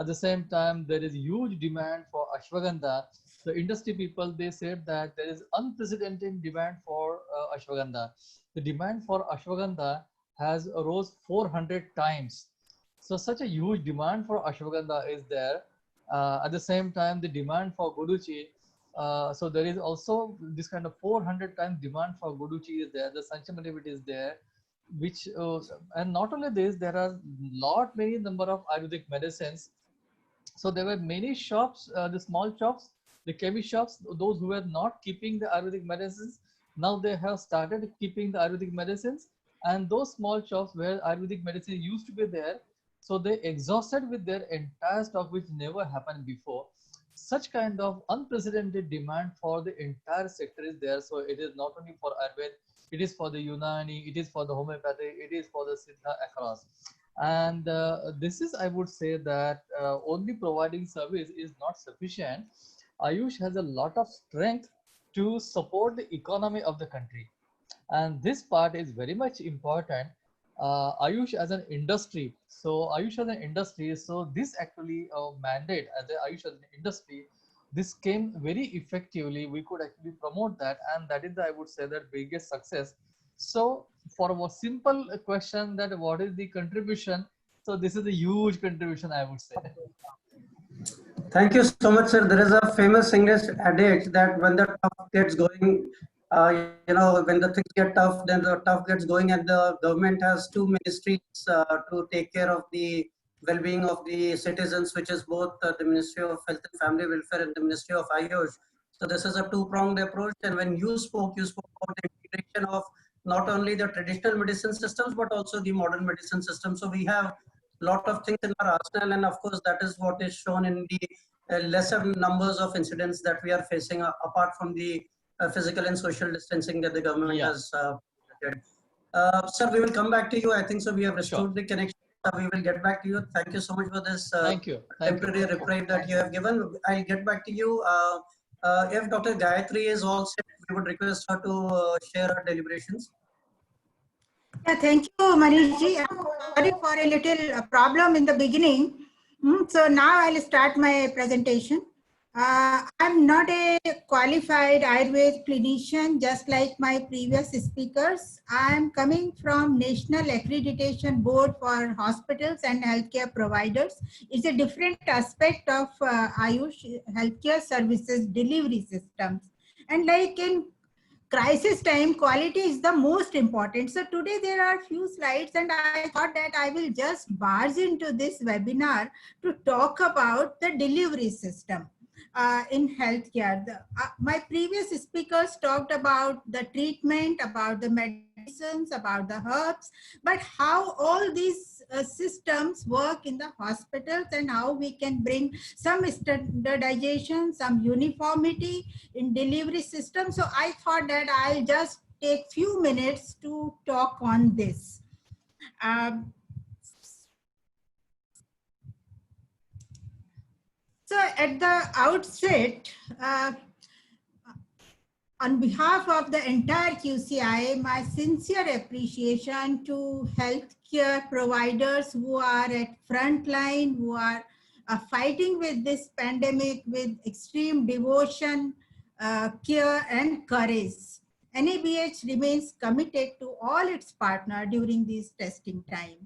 At the same time, there is huge demand for Ashwagandha. The industry people, they said that there is unprecedented demand for Ashwagandha. The demand for Ashwagandha has rose 400 times. So such a huge demand for ashwagandha is there. At the same time, the demand for Guduchi, so there is also this kind of 400 times demand for Guduchi is there. The Sanchamavit is there, which and not only this, there are many number of Ayurvedic medicines. So there were many shops, the small shops, the chemist shops, those who were not keeping the Ayurvedic medicines, now they have started keeping the Ayurvedic medicines. And those small shops where Ayurvedic medicine used to be there, so they exhausted with their entire stock, which never happened before. Such kind of unprecedented demand for the entire sector is there. So it is not only for Ayurveda, it is for the Unani, it is for the homeopathy, it is for the Siddha across. And this is, I would say that only providing service is not sufficient. Ayush has a lot of strength to support the economy of the country. And this part is very much important. Ayush as an industry. So Ayush as an industry, so this actually mandate as a Ayush as an industry, this came very effectively. We could actually promote that, and that is the, I would say, that biggest success. So for a simple question that what is the contribution? So this is a huge contribution, I would say. Thank you so much, sir. There is a famous English adage that when the tough gets going, when the things get tough, then the tough gets going, and the government has two ministries to take care of the well-being of the citizens, which is both the Ministry of Health and Family Welfare and the Ministry of Ayush. So this is a two-pronged approach. And when you spoke about the integration of not only the traditional medicine systems, but also the modern medicine system. So we have a lot of things in our arsenal, and of course, that is what is shown in the lesser numbers of incidents that we are facing, apart from the physical and social distancing that the government has did. Sir, we will come back to you. I think so. We have restored the connection. We will get back to you. Thank you so much for this temporary reprieve that you have given. I'll get back to you. If Dr. Gayatri is all set, we would request her to share her deliberations. Yeah, thank you, Manishji. Sorry for a little problem in the beginning. So now I'll start my presentation. I'm not a qualified Ayurveda clinician, just like my previous speakers. I'm coming from National Accreditation Board for Hospitals and Healthcare Providers. It's a different aspect of Ayush healthcare services delivery systems. And like in crisis time, quality is the most important. So today there are few slides, and I thought that I will just barge into this webinar to talk about the delivery system in healthcare. My previous speakers talked about the treatment, about the medicines, about the herbs, but how all these systems work in the hospitals and how we can bring some standardization, some uniformity in delivery system. So I thought that I'll just take few minutes to talk on this. So at the outset, on behalf of the entire QCI, my sincere appreciation to healthcare providers who are at front line, who are fighting with this pandemic with extreme devotion, care and courage. NABH remains committed to all its partners during these testing times.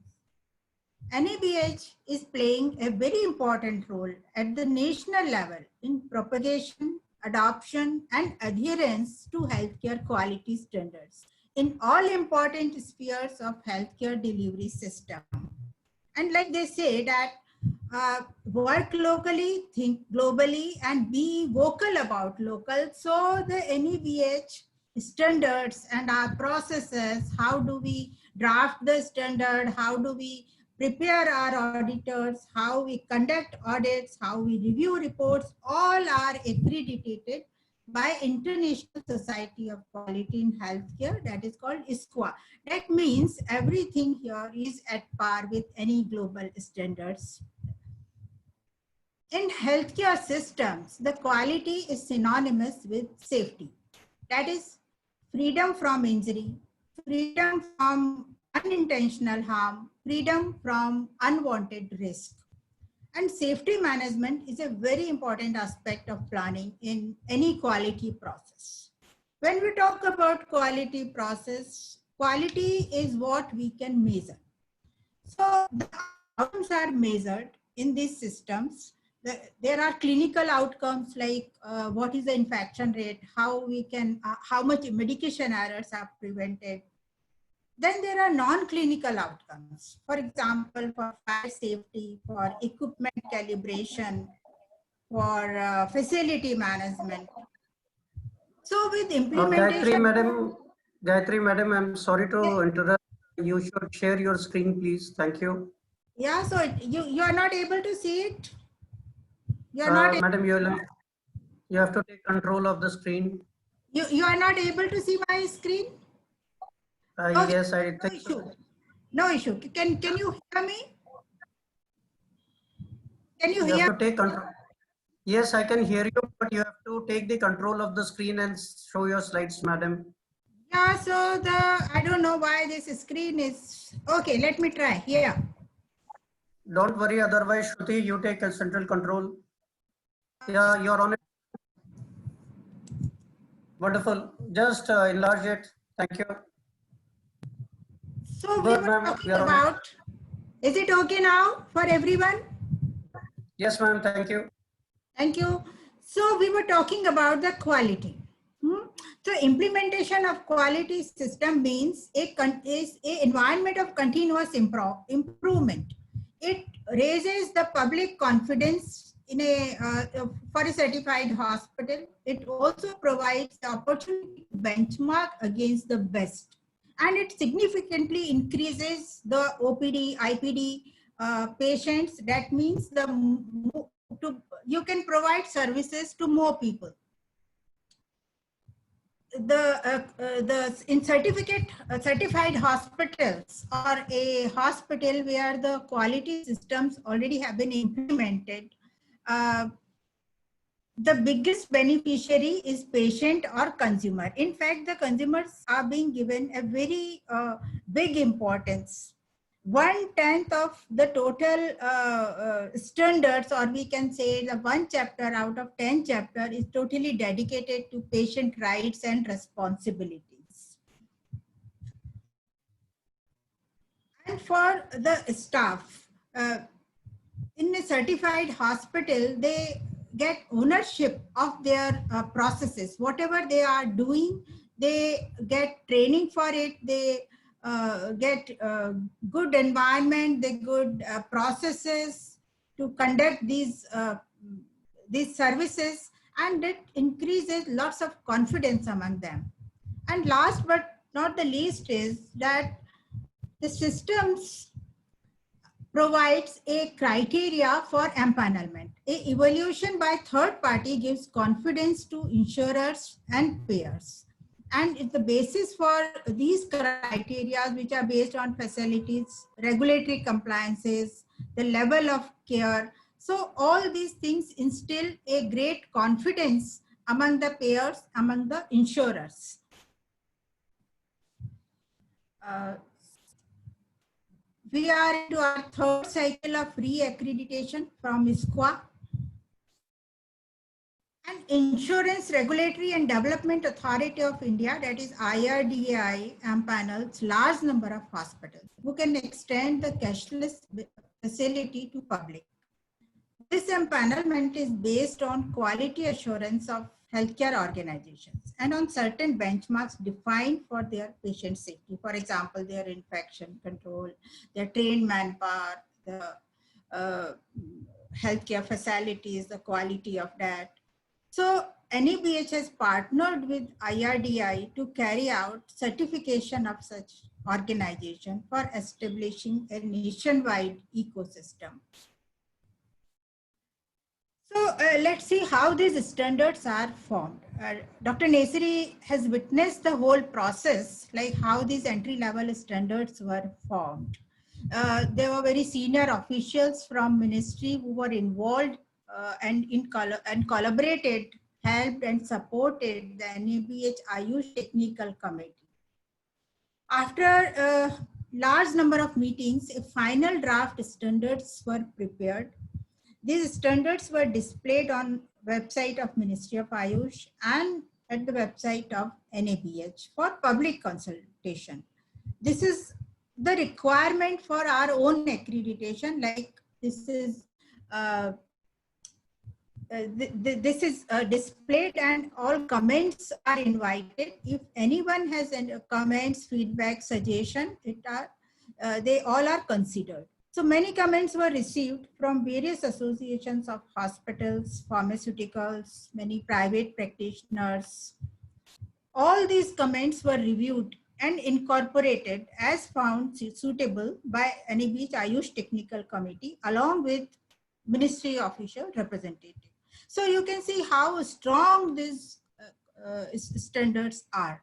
NABH is playing a very important role at the national level in propagation, adoption and adherence to healthcare quality standards in all important spheres of healthcare delivery system. And like they say that work locally, think globally, and be vocal about local. So the NABH standards and our processes, how do we draft the standard, how do we prepare our auditors, how we conduct audits, how we review reports, all are accredited by International Society of Quality in Healthcare, that is called ISQA. That means everything here is at par with any global standards. In healthcare systems, the quality is synonymous with safety. That is freedom from injury, freedom from unintentional harm, freedom from unwanted risk. And safety management is a very important aspect of planning in any quality process. When we talk about quality process, quality is what we can measure. So the outcomes are measured in these systems. There are clinical outcomes like what is the infection rate, how we can, how much medication errors are prevented. Then there are non-clinical outcomes. For example, for fire safety, for equipment calibration, for facility management. So with implementation. Gayatri madam, I'm sorry to interrupt. You should share your screen, please. Thank you. Yeah, so you are not able to see it? You are not madam, you have to take control of the screen. You are not able to see my screen? Okay. Yes, I think so. No issue. Can you hear me? Can you hear? Have to take control. Yes, I can hear you, but you have to take the control of the screen and show your slides, madam. Yeah, so I don't know why this screen is, okay, let me try here. Don't worry, otherwise, Shruti, you take a central control. Yeah, you're on it. Wonderful. Just enlarge it. Thank you. So we were talking about, is it okay now for everyone? Yes, ma'am. Thank you. Thank you. So we were talking about the quality. So implementation of quality system means is a environment of continuous improvement. It raises the public confidence in for a certified hospital. It also provides the opportunity to benchmark against the best. and it significantly increases the OPD, IPD patients. That means you can provide services to more people. In certified hospitals, or a hospital where the quality systems already have been implemented, the biggest beneficiary is patient or consumer. In fact, the consumers are being given a very big importance. 1/10 of the total standards, or we can say the 1 chapter out of 10 chapter, is totally dedicated to patient rights and responsibilities. And for the staff, in a certified hospital, they get ownership of their processes. Whatever they are doing, they get training for it. They get good environment, they good processes to conduct these services, and it increases lots of confidence among them. And last but not the least is that the systems provides a criteria for empanelment. A evaluation by third party gives confidence to insurers and payers. And it's the basis for these criteria, which are based on facilities, regulatory compliances, the level of care. So all these things instill a great confidence among the payers, among the insurers. We are into our third cycle of re-accreditation from ISQA. And Insurance Regulatory and Development Authority of India, that is IRDAI, empanels large number of hospitals who can extend the cashless facility to public. This empanelment is based on quality assurance of healthcare organizations and on certain benchmarks defined for their patient safety. For example, their infection control, their trained manpower, the healthcare facilities, the quality of that. So NABH has partnered with IRDAI to carry out certification of such organization for establishing a nationwide ecosystem. So let's see how these standards are formed. Dr. Nesiri has witnessed the whole process, like how these entry-level standards were formed. There were very senior officials from ministry who were involved and collaborated, helped and supported the NABH Ayush Technical Committee. After a large number of meetings, a final draft standards were prepared. These standards were displayed on website of Ministry of Ayush and at the website of NABH for public consultation. This is the requirement for our own accreditation. Like this is displayed, and all comments are invited. If anyone has any comments, feedback, suggestion, they all are considered. So many comments were received from various associations of hospitals, pharmaceuticals, many private practitioners. All these comments were reviewed and incorporated as found suitable by NABH Ayush Technical Committee along with ministry official representative. So you can see how strong these standards are.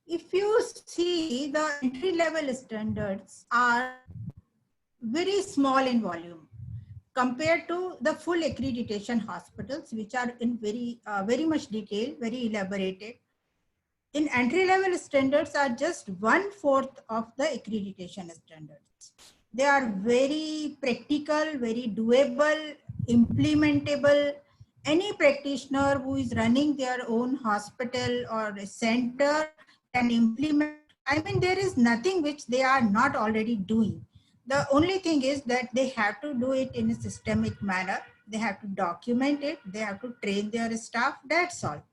If you see, the entry-level standards are very small in volume compared to the full accreditation hospitals, which are in very much detail, very elaborated. In entry-level standards are just 1/4 of the accreditation standards. They are very practical, very doable, implementable. Any practitioner who is running their own hospital or a center can implement. I mean, there is nothing which they are not already doing. The only thing is that they have to do it in a systemic manner. They have to document it. They have to train their staff. That's all.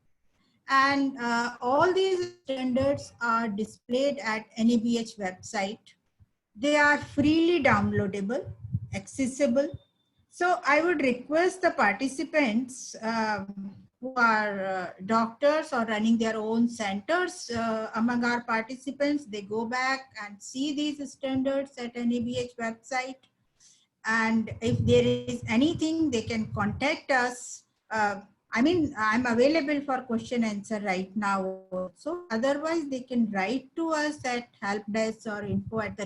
And all these standards are displayed at NABH website. They are freely downloadable, accessible. So I would request the participants who are doctors or running their own centers among our participants. They go back and see these standards at NABH website. And if there is anything, they can contact us. I mean, I'm available for question answer right now also. Otherwise, they can write to us at helpdesk or info@nabh.co.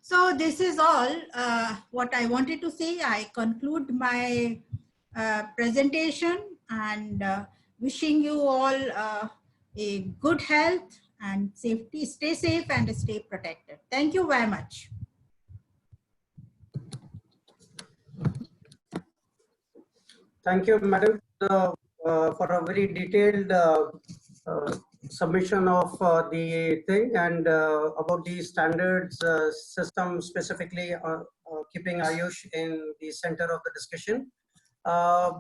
So this is all what I wanted to say. I conclude my presentation and wishing you all a good health and safety. Stay safe and stay protected. Thank you very much. Thank you, Madam, for a very detailed submission of the thing and about the standards system, specifically keeping Ayush in the center of the discussion.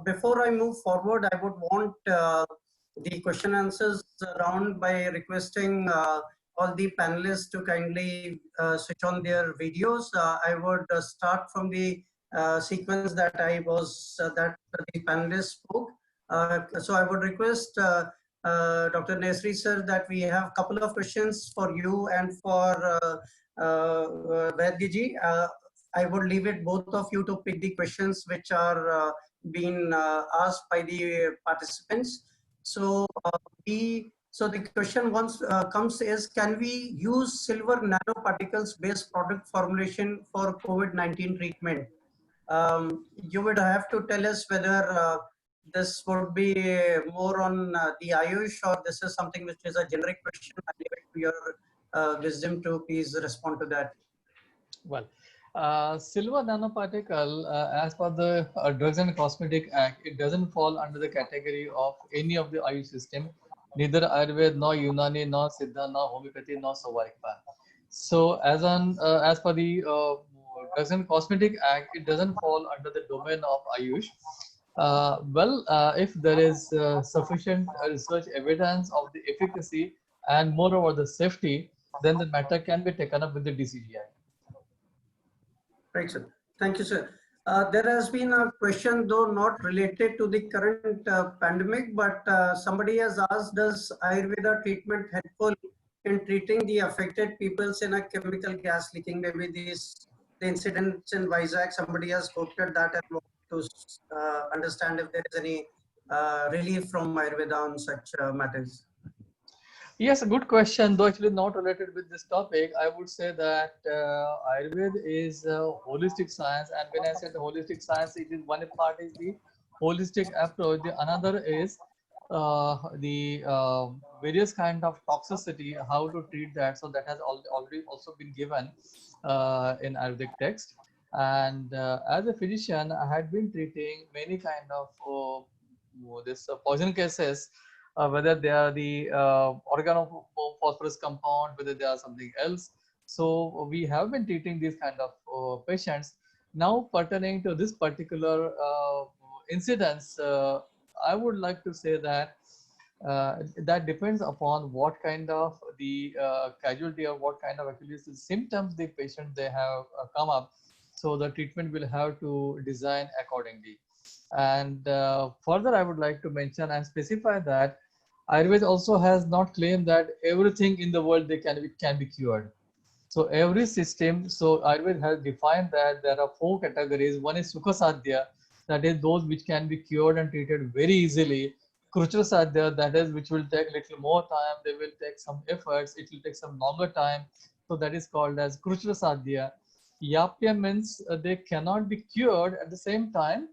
Before I move forward, I would want the question answers round by requesting all the panelists to kindly switch on their videos. I would start from the sequence that that the panelists spoke. So I would request Dr. Nesri sir that we have a couple of questions for you and for Vaidya ji. I would leave it both of you to pick the questions which are being asked by the participants. So so the question once comes is, can we use silver nanoparticles based product formulation for COVID-19 treatment? You would have to tell us whether this would be more on the Ayush, or this is something which is a generic question. I leave it to your wisdom to please respond to that. Well, silver nanoparticle, as per the Drugs and Cosmetic Act, it doesn't fall under the category of any of the Ayush system, neither Ayurveda, nor Unani, nor Siddha, nor homeopathy, nor Savarikpa. So, as per the Drugs and Cosmetic Act, it doesn't fall under the domain of Ayush. If there is sufficient research evidence of the efficacy and moreover the safety, then the matter can be taken up with the DCGI. Right, sir. Thank you, sir. There has been a question, though not related to the current pandemic, but somebody has asked, does Ayurveda treatment helpful in treating the affected peoples in a chemical gas leaking? Maybe the incidents in Vizag, somebody has quoted that and want to understand if there is any relief from Ayurveda on such matters. Yes, a good question, though actually not related with this topic. I would say that Ayurveda is a holistic science, and when I say the holistic science, it is one part is the holistic approach, the another is the various kind of toxicity, how to treat that. So that has already also been given in Ayurvedic text. And as a physician, I had been treating many kind of this poison cases. Whether they are the organophosphorus compound, whether they are something else. So we have been treating these kind of patients. Now pertaining to this particular incidence, I would like to say that that depends upon what kind of the casualty or what kind of actually symptoms the patient they have come up. So the treatment will have to design accordingly. And further, I would like to mention and specify that Ayurveda also has not claimed that everything in the world can be cured. So every system, so Ayurveda has defined that there are 4 categories. One is Sukha Sadhya, that is those which can be cured and treated very easily. Krucha Sadhya, that is which will take little more time, they will take some efforts, it will take some longer time. So that is called as Krucha Sadhya. Yapya means they cannot be cured, at the same time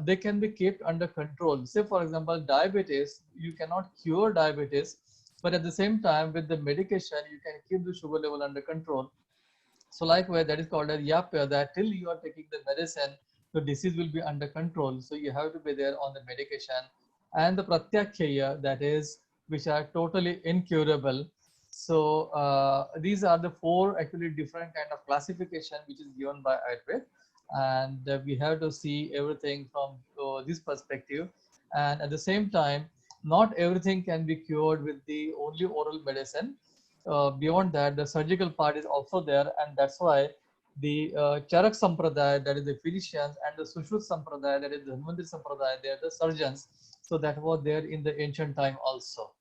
they can be kept under control. Say for example, diabetes, you cannot cure diabetes, but at the same time with the medication you can keep the sugar level under control. So likewise, that is called as yapya, that till you are taking the medicine, the disease will be under control. So you have to be there on the medication. And the pratyakshaya, that is which are totally incurable. So these are the 4 actually different kind of classification which is given by Ayurveda. And we have to see everything from this perspective. And at the same time, not everything can be cured with the only oral medicine. Beyond that, the surgical part is also there, and that's why the Charak Sampradaya, that is the physicians, and the Sushruta Sampradaya, that is the Dhanvantri Sampradaya, they are the surgeons. So that was there in the ancient time also.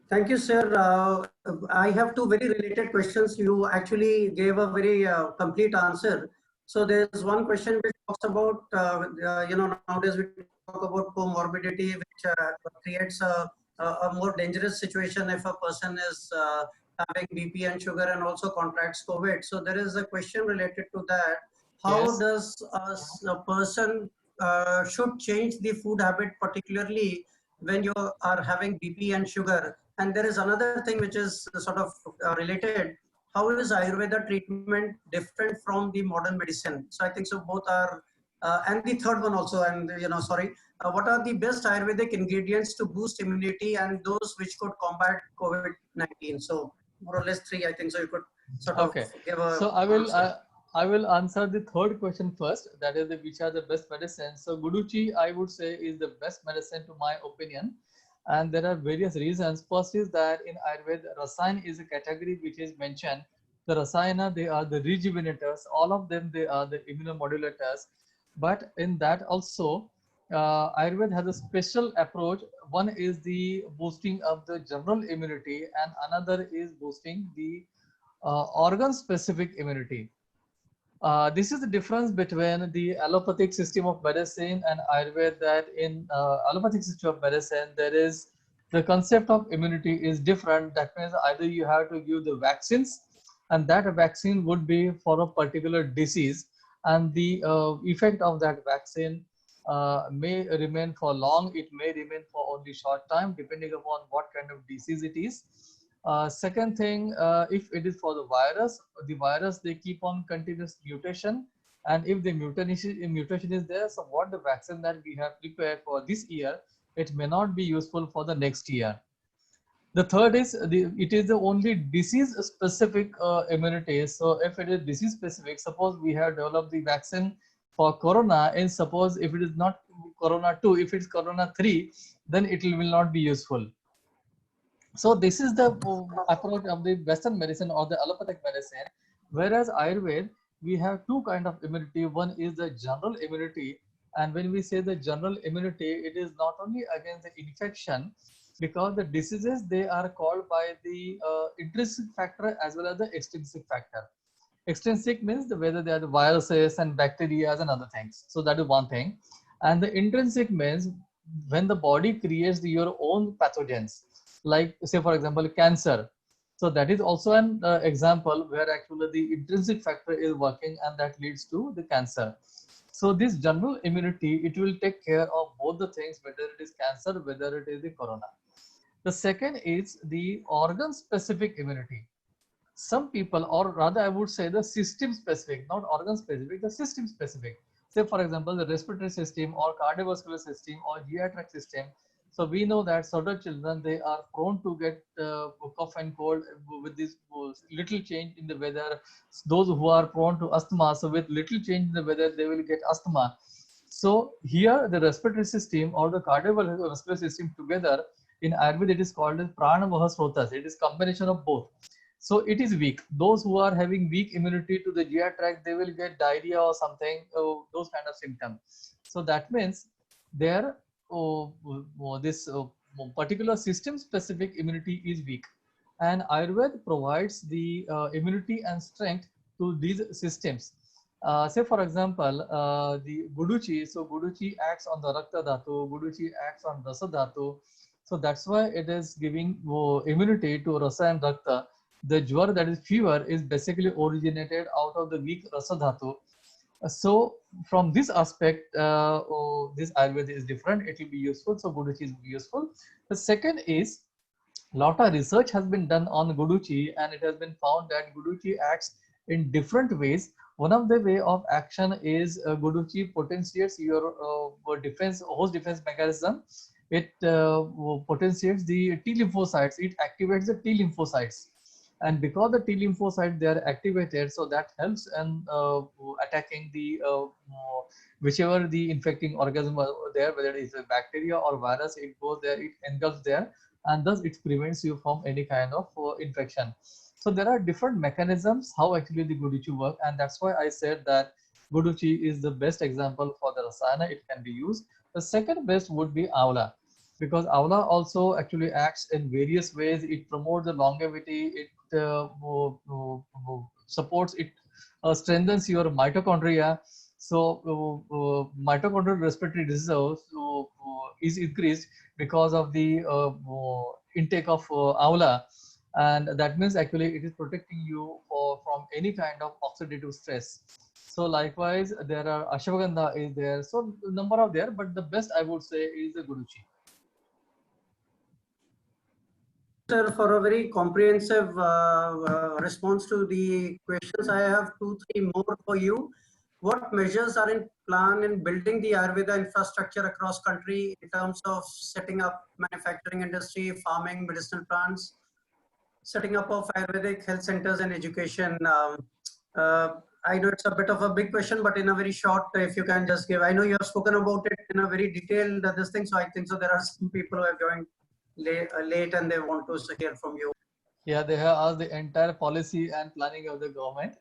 Thank you, sir. I have two very related questions. You actually gave a very complete answer. So there's one question which talks about, nowadays we talk about comorbidity, which creates a more dangerous situation if a person is having BP and sugar and also contracts COVID. So there is a question related to that. How Yes. does a person should change the food habit, particularly when you are having BP and sugar? And there is another thing which is sort of related. How is Ayurveda treatment different from the modern medicine? So I think so both are, and the third one also, and what are the best Ayurvedic ingredients to boost immunity and those which could combat COVID-19? So more or less three, I think so you could sort of Okay. give a So answer. I will answer the third question first. That is which are the best medicines. So Guduchi, I would say, is the best medicine to my opinion. And there are various reasons. First is that in Ayurveda, Rasayan is a category which is mentioned. The Rasayana, they are the rejuvenators. All of them, they are the immunomodulators. But in that also, Ayurveda has a special approach. One is the boosting of the general immunity, and another is boosting the organ-specific immunity. This is the difference between the allopathic system of medicine and Ayurveda. That in allopathic system of medicine, there is the concept of immunity is different. That means either you have to give the vaccines, and that vaccine would be for a particular disease, and the effect of that vaccine may remain for long. It may remain for only short time, depending upon what kind of disease it is. Second thing, if it is for the virus, they keep on continuous mutation. And if the mutation is there, so what the vaccine that we have prepared for this year, it may not be useful for the next year. The third is it is the only disease specific immunity. So if it is disease specific, suppose we have developed the vaccine for corona, and suppose if it is not corona 2, if it's corona 3, then it will not be useful. So this is the approach of the Western medicine or the allopathic medicine. Whereas Ayurveda, we have two kind of immunity. One is the general immunity, and when we say the general immunity, it is not only against the infection, because the diseases, they are called by the intrinsic factor as well as the extrinsic factor. Extrinsic means whether they are the viruses and bacteria and other things. So that is one thing. And the intrinsic means when the body creates your own pathogens, like say for example cancer. So that is also an example where actually the intrinsic factor is working, and that leads to the cancer. So this general immunity, it will take care of both the things, whether it is cancer, whether it is the corona. The second is the organ specific immunity. Some people, or rather I would say the system specific, not organ specific, the system specific. Say for example, the respiratory system or cardiovascular system or GI tract system. So we know that certain children, they are prone to get cough and cold with this little change in the weather. Those who are prone to asthma, so with little change in the weather, they will get asthma. So here the respiratory system or the cardiovascular system together in Ayurveda, it is called as pranavaha srotas. It is combination of both. So it is weak. Those who are having weak immunity to the GI tract, they will get diarrhea or something, those kind of symptoms. So that means their this particular system specific immunity is weak, and Ayurveda provides the immunity and strength to these systems. Say for example, the Guduchi. So Guduchi acts on the Rakta Dhatu, Guduchi acts on Rasa Dhatu. So that's why it is giving immunity to Rasa and Rakta. The jwar, that is fever, is basically originated out of the weak Rasa Dhatu. So from this aspect, this Ayurveda is different. It will be useful. So Guduchi is useful. The second is, lot of research has been done on Guduchi, and it has been found that Guduchi acts in different ways. One of the way of action is Guduchi potentiates your host defense mechanism. It potentiates the T lymphocytes. It activates the T lymphocytes. And because the T lymphocytes, they are activated, so that helps in attacking the whichever the infecting organism there, whether it is a bacteria or virus, it goes there, it engulfs there, and thus it prevents you from any kind of infection. So there are different mechanisms how actually the Guduchi work, and that's why I said that Guduchi is the best example for the Rasayana. It can be used. The second best would be Avla, because Avla also actually acts in various ways. It promotes the longevity. It supports it, strengthens your mitochondria. So mitochondrial respiratory disease is increased because of the intake of Avla, and that means actually it is protecting you from any kind of oxidative stress. So likewise, there are ashwagandha is there. So number of there, but the best I would say is the Guduchi. Sir, for a very comprehensive response to the questions, I have 2-3 more for you. What measures are in plan in building the Ayurveda infrastructure across country in terms of setting up manufacturing industry, farming, medicinal plants, setting up of Ayurvedic health centers and education? I know it's a bit of a big question, but in a very short, if you can just give, I know you have spoken about it in a very detailed this thing, so I think so there are some people who have joined late and they want to hear from you. Yeah, they have asked the entire policy and planning of the government.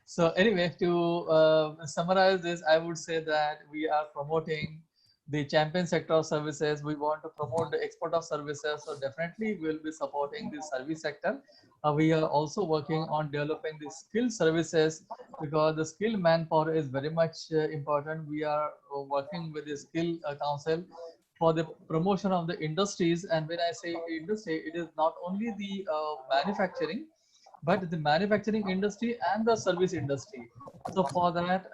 So anyway, to summarize this, I would say that we are promoting the champion sector of services. We want to promote the export of services. So definitely we'll be supporting the service sector. We are also working on developing the skilled services, because the skilled manpower is very much important. We are working with the skill council for the promotion of the industries. And when I say industry, it is not only the manufacturing, but the manufacturing industry and the service industry. So for that,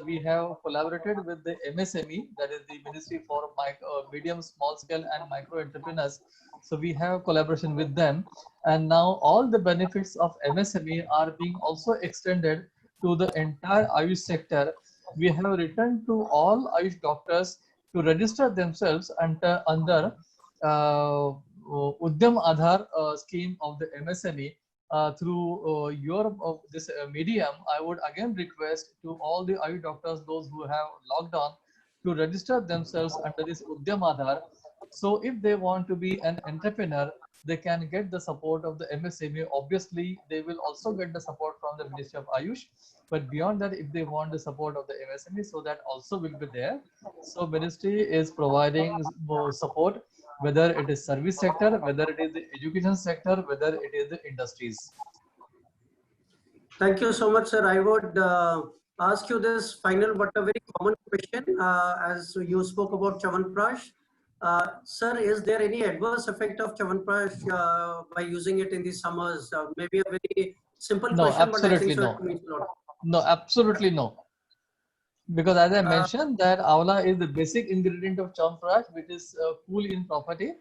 we have collaborated with the MSME, that is the Ministry for Medium, Small Scale and Micro Entrepreneurs. So we have collaboration with them, and now all the benefits of MSME are being also extended to the entire Ayush sector. We have written to all Ayush doctors to register themselves under Udyam Aadhar scheme of the MSME. Through your this medium, I would again request to all the Ayush doctors, those who have logged on, to register themselves under this Udyam Aadhar. So if they want to be an entrepreneur, they can get the support of the MSME. Obviously, they will also get the support from the Ministry of Ayush. But beyond that, if they want the support of the MSME, so that also will be there. So Ministry is providing support, whether it is service sector, whether it is the education sector, whether it is the industries. Thank you so much, sir. I would ask you this final but a very common question. As you spoke about Chyawanprash, sir, is there any adverse effect of Chyawanprash by using it in the summers? Maybe a very simple question, Absolutely but I think no. so it means a lot. No, absolutely no. Because as I mentioned, that Avla is the basic ingredient of Chyawanprash, which is cool in property,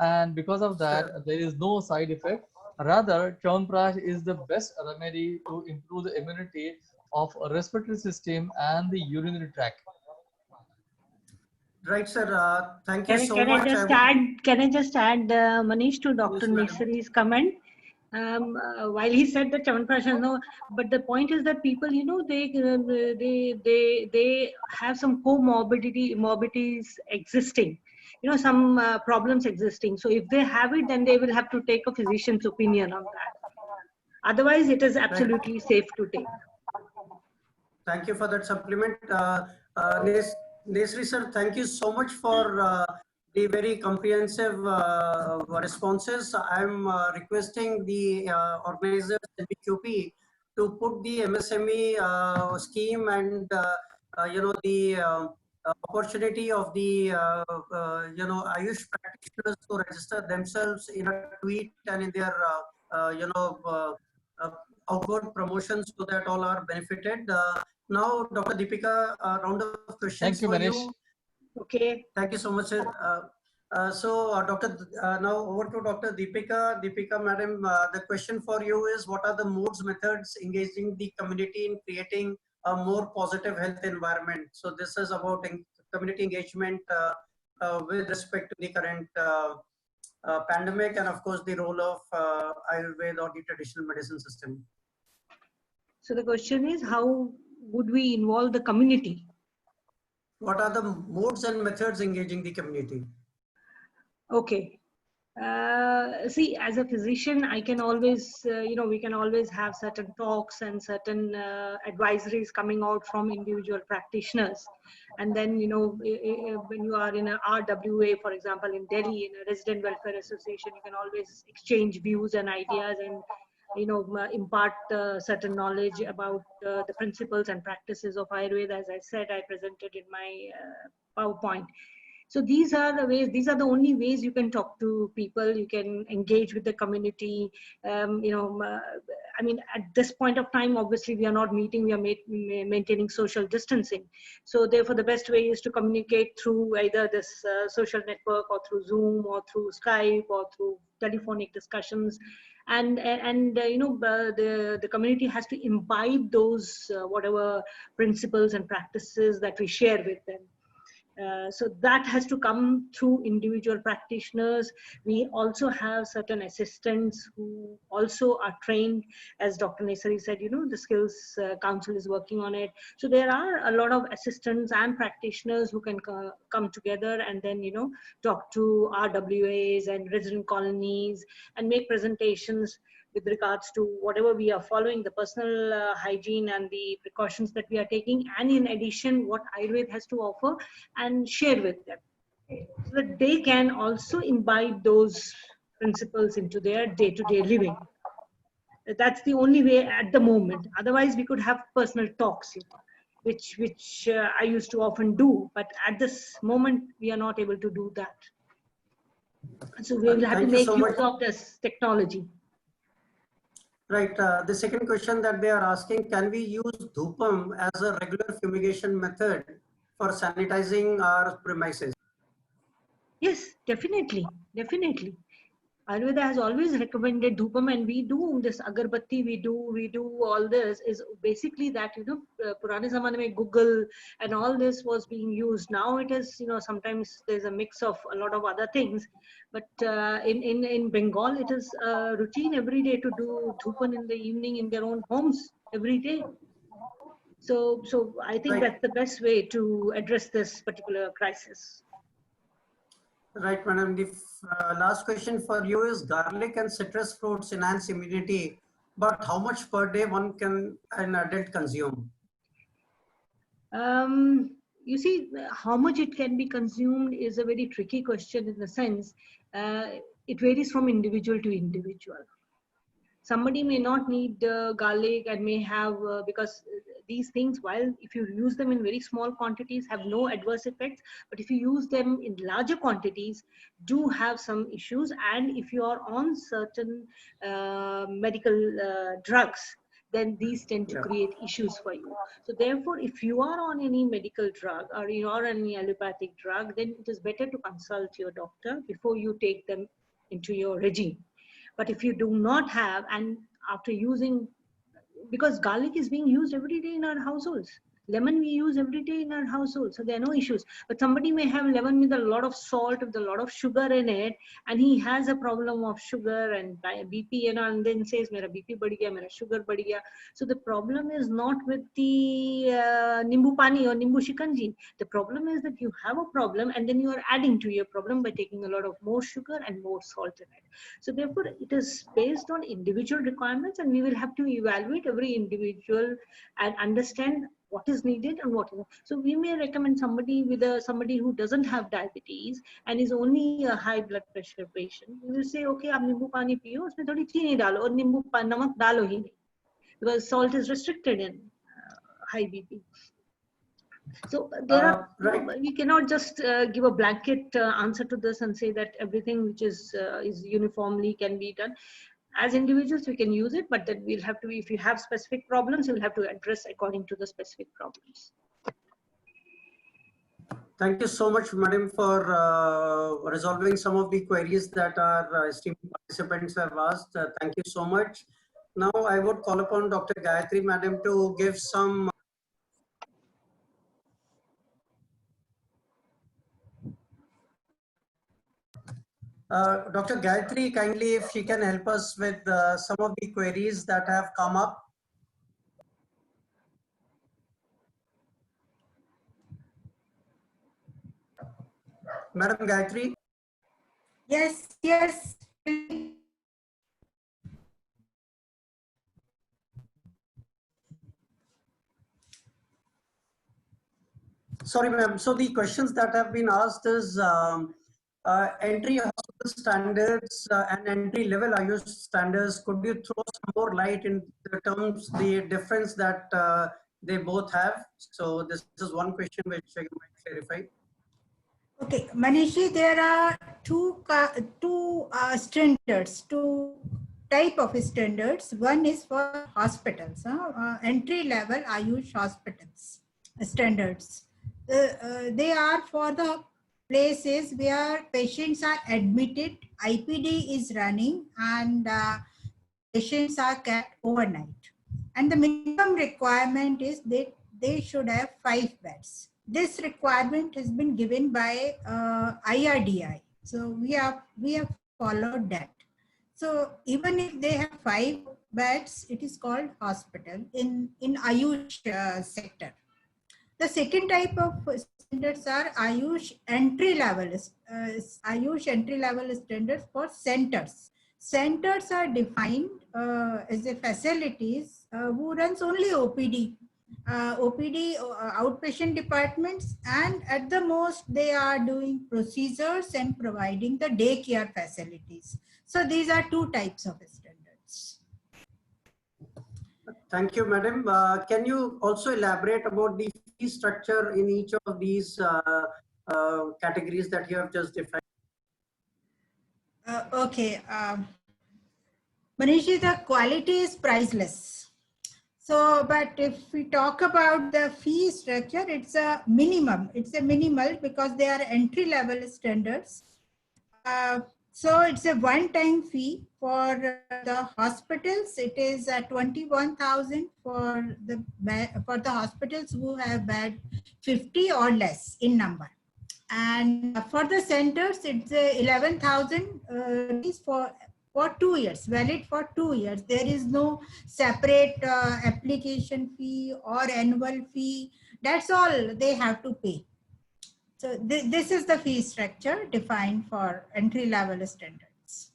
and because of that, there is no side effect. Rather, Chyawanprash is the best remedy to improve the immunity of respiratory system and the urinary tract. Right, sir. Thank you so Can much. Can I just add, Manish, to Dr. Yes, madam. Nesari's comment? While he said that Chyawanprash is no, but the point is that people, you know, they have some morbidities existing, you know, some problems existing. So if they have it, then they will have to take a physician's opinion on that. Otherwise, it is absolutely safe to take. Thank you for that supplement. Nesri sir, thank you so much for the very comprehensive responses. I'm requesting the organizers, LBQP, to put the MSME scheme and you know, the opportunity of the you know, Ayush practitioners to register themselves in a tweet and in their you know, outward promotions, so that all are benefited. Now, Dr. Deepika, a round of questions for you. Okay. Thank you so much, sir. Now over to Dr. Deepika. Deepika, madam, the question for you is: what are the modes, methods engaging the community in creating a more positive health environment? So this is about community engagement with respect to the current pandemic, and of course the role of Ayurveda or the traditional medicine system. So the question is, how would we involve the community? What are the modes and methods engaging the community? Okay. See, as a physician, I can always, we can always have certain talks and certain advisories coming out from individual practitioners. And then, when you are in a RWA, for example, in Delhi, in a Resident Welfare Association, you can always exchange views and ideas and, impart certain knowledge about the principles and practices of Ayurveda. As I said, I presented in my PowerPoint. So these are the ways, these are the only ways you can talk to people, you can engage with the community. I mean, at this point of time, obviously we are not meeting, we are maintaining social distancing. So therefore the best way is to communicate through either this social network or through Zoom or through Skype or through telephonic discussions. And the community has to imbibe those whatever principles and practices that we share with them. So that has to come through individual practitioners. We also have certain assistants who also are trained, as Dr. Nesari said, the Skills Council is working on it. So there are a lot of assistants and practitioners who can come together and then, talk to RWAs and resident colonies and make presentations with regards to whatever we are following, the personal hygiene and the precautions that we are taking, and in addition, what Ayurveda has to offer, and share with them, so that they can also imbibe those principles into their day-to-day living. That's the only way at the moment. Otherwise, we could have personal talks, which I used to often do, but at this moment, we are not able to do that. So we will have to make use of this technology. Right. The second question that they are asking, can we use dhupam as a regular fumigation method for sanitizing our premises? Yes, definitely. Definitely. Ayurveda has always recommended dhupam, and we do this agarbatti, we do all this is basically that, Purane Zamane mein Google and all this was being used. Now it is, sometimes there's a mix of a lot of other things, but in Bengal, it is routine every day to do dhupan in the evening in their own homes every day. So I think that's the best way to address this particular crisis. Right, madam. The last question for you is, garlic and citrus fruits enhance immunity, but how much per day an adult consume? You see, how much it can be consumed is a very tricky question in the sense it varies from individual to individual. Somebody may not need garlic and may have, because these things, while if you use them in very small quantities, have no adverse effects, but if you use them in larger quantities, do have some issues. And if you are on certain medical drugs, then these tend to create issues for you. So therefore, if you are on any medical drug or you are on any allopathic drug, then it is better to consult your doctor before you take them into your regime. But if you do not have, and after using, because garlic is being used every day in our households, lemon we use every day in our household, so there are no issues. But somebody may have lemon with a lot of salt, with a lot of sugar in it, and he has a problem of sugar and BP, and then says, "Mera BP बढ़ गया, mera sugar बढ़ गया." So the problem is not with the nimbu pani or nimbu shikanji. The problem is that you have a problem, and then you are adding to your problem by taking a lot of more sugar and more salt in it. So therefore, it is based on individual requirements, and we will have to evaluate every individual and understand what is needed and what is not. So we may recommend somebody with somebody who doesn't have diabetes and is only a high blood pressure patient. We will say, okay, आप नींबू पानी पियो, उसमें थोड़ी चीनी डालो और नमक डालो ही नहीं, because salt is restricted in high BP. So there are, we cannot just give a blanket answer to this and say that everything which is uniformly can be done. As individuals, we can use it, but then we'll have to, if you have specific problems, you'll have to address according to the specific problems. Thank you so much, madam, for resolving some of the queries that our esteemed participants have asked. Thank you so much. Now I would call upon Dr. Gayatri, madam, to give some Dr. Gayatri, kindly, if she can help us with some of the queries that have come up. Madam Gayatri. Yes, yes. Sorry, ma'am. So the questions that have been asked is entry hospital standards and entry level Ayush standards. Could you throw some more light in the terms, the difference that they both have? So this is one question which you might clarify. Okay, Manishi, there are two standards, two type of standards. One is for hospitals, entry level Ayush hospitals standards. They are for the places where patients are admitted, IPD is running, and patients are kept overnight. And the minimum requirement is that they should have 5 beds. This requirement has been given by IRDI. So we have followed that. So even if they have 5 beds, it is called hospital in Ayush sector. The second type of standards are Ayush entry level standards for centers. Centers are defined as a facilities who runs only OPD, outpatient departments, and at the most they are doing procedures and providing the daycare facilities. So these are two types of standards. Thank you, madam. Can you also elaborate about the fee structure in each of these categories that you have just defined? Okay. Manishi, the quality is priceless. So, but if we talk about the fee structure, it's a minimum. It's a minimal because they are entry level standards. So it's a one-time fee for the hospitals. It is 21,000 for the hospitals who have bed 50 or less in number. And for the centers, it's 11,000 for 2 years, valid for 2 years. There is no separate application fee or annual fee. That's all they have to pay. So this is the fee structure defined for entry level standards.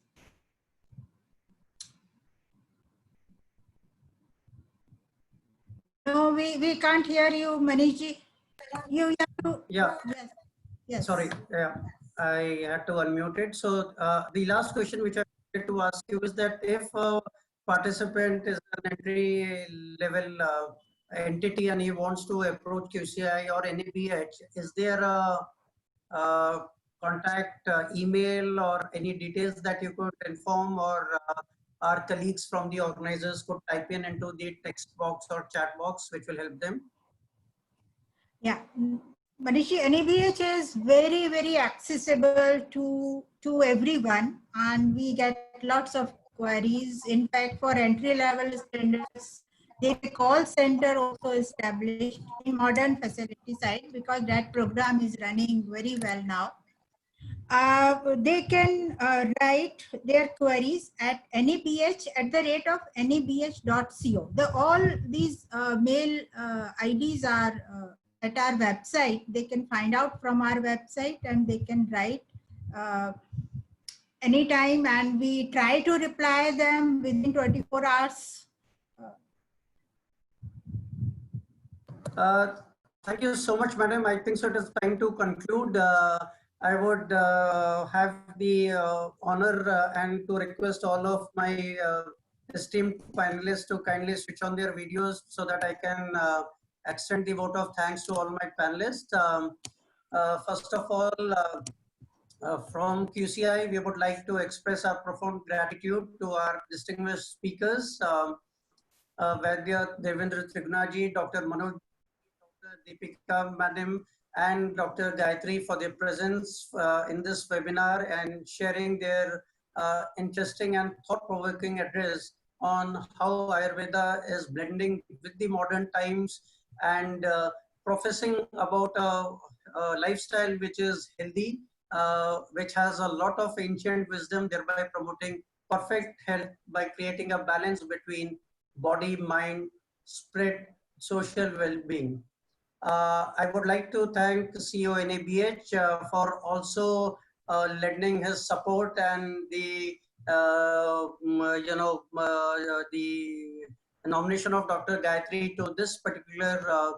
No, we can't hear you, Manishji. You have to. Yeah. Yes. Yes. Sorry. Yeah, I had to unmute it. So the last question which I wanted to ask you is that if a participant is an entry level entity and he wants to approach QCI or NABH, is there a contact email or any details that you could inform, or our colleagues from the organizers could type in into the text box or chat box, which will help them? Yeah. Manishi, NABH is very, very accessible to everyone, and we get lots of queries. In fact, for entry level standards, the call center also established in modern facility side because that program is running very well now. They can write their queries at nabh@nabh.co. All these mail IDs are at our website. They can find out from our website and they can write anytime, and we try to reply them within 24 hours. Thank you so much, madam. I think so it is time to conclude. I would have the honor and to request all of my esteemed panelists to kindly switch on their videos so that I can extend the vote of thanks to all my panelists. First of all, from QCI, we would like to express our profound gratitude to our distinguished speakers, Vaidya Devendra Trignaji, Dr. Manoj, Dr. Deepika Madam, and Dr. Gayatri for their presence in this webinar and sharing their interesting and thought-provoking address on how Ayurveda is blending with the modern times and professing about a lifestyle which is healthy, which has a lot of ancient wisdom, thereby promoting perfect health by creating a balance between body, mind, spirit, social well-being. I would like to thank CEO NABH for also lending his support and the the nomination of Dr. Gayatri to this particular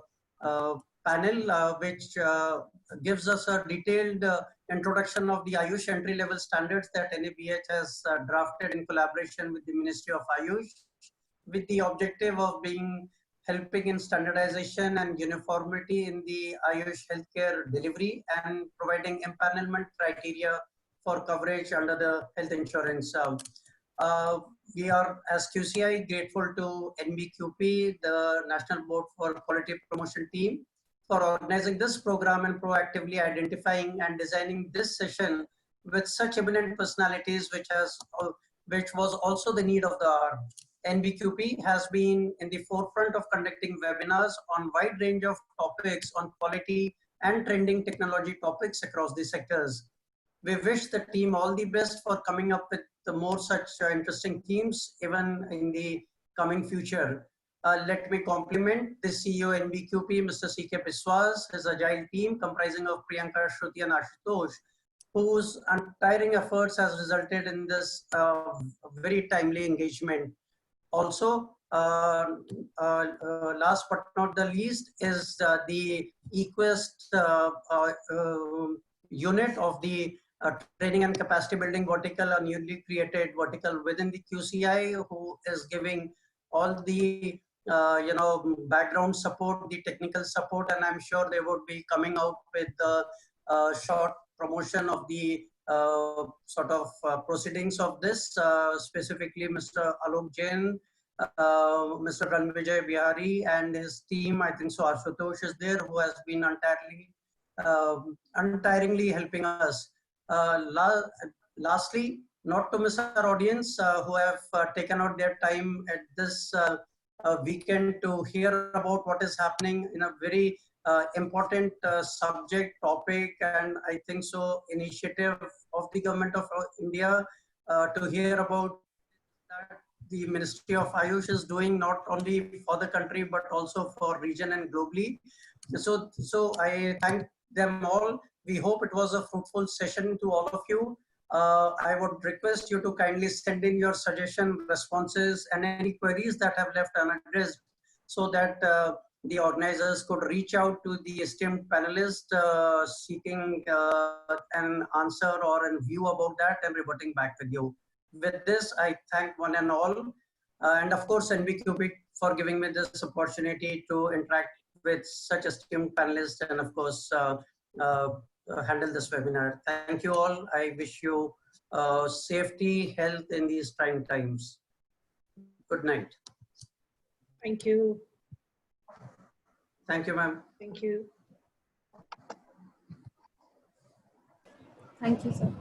panel, which gives us a detailed introduction of the Ayush entry-level standards that NABH has drafted in collaboration with the Ministry of Ayush, with the objective of helping in standardization and uniformity in the Ayush healthcare delivery and providing empanelment criteria for coverage under the health insurance. We are, as QCI, grateful to NBQP, the National Board for Quality Promotion team, for organizing this program and proactively identifying and designing this session with such eminent personalities, which was also the need of the hour. NBQP has been in the forefront of conducting webinars on wide range of topics on quality and trending technology topics across the sectors. We wish the team all the best for coming up with the more such interesting themes even in the coming future. Let me compliment the CEO NBQP, Mr. C.K. Biswas, his agile team comprising of Priyanka, Shruti and Ashutosh, whose untiring efforts has resulted in this very timely engagement. Also, last but not the least is the EQuest unit of the training and capacity building vertical, a newly created vertical within the QCI, who is giving all the background support, the technical support, and I'm sure they would be coming out with a short promotion of the proceedings of this, specifically Mr. Alok Jain, Mr. Ranvijay Bihari and his team. I think so Ashutosh is there, who has been untiringly helping us. Lastly, not to miss our audience who have taken out their time at this weekend to hear about what is happening in a very important subject topic, and I think so initiative of the government of India to hear about that the Ministry of Ayush is doing not only for the country but also for region and globally. So I thank them all. We hope it was a fruitful session to all of you. I would request you to kindly send in your suggestions, responses, and any queries that have left unaddressed, so that the organizers could reach out to the esteemed panelists seeking an answer or a view about that and reverting back with you. With this, I thank one and all, and of course NBQP for giving me this opportunity to interact with such esteemed panelists and of course handle this webinar. Thank you all. I wish you safety, health in these trying times. Good night. Thank you. Thank you, ma'am. Thank you. Thank you, sir.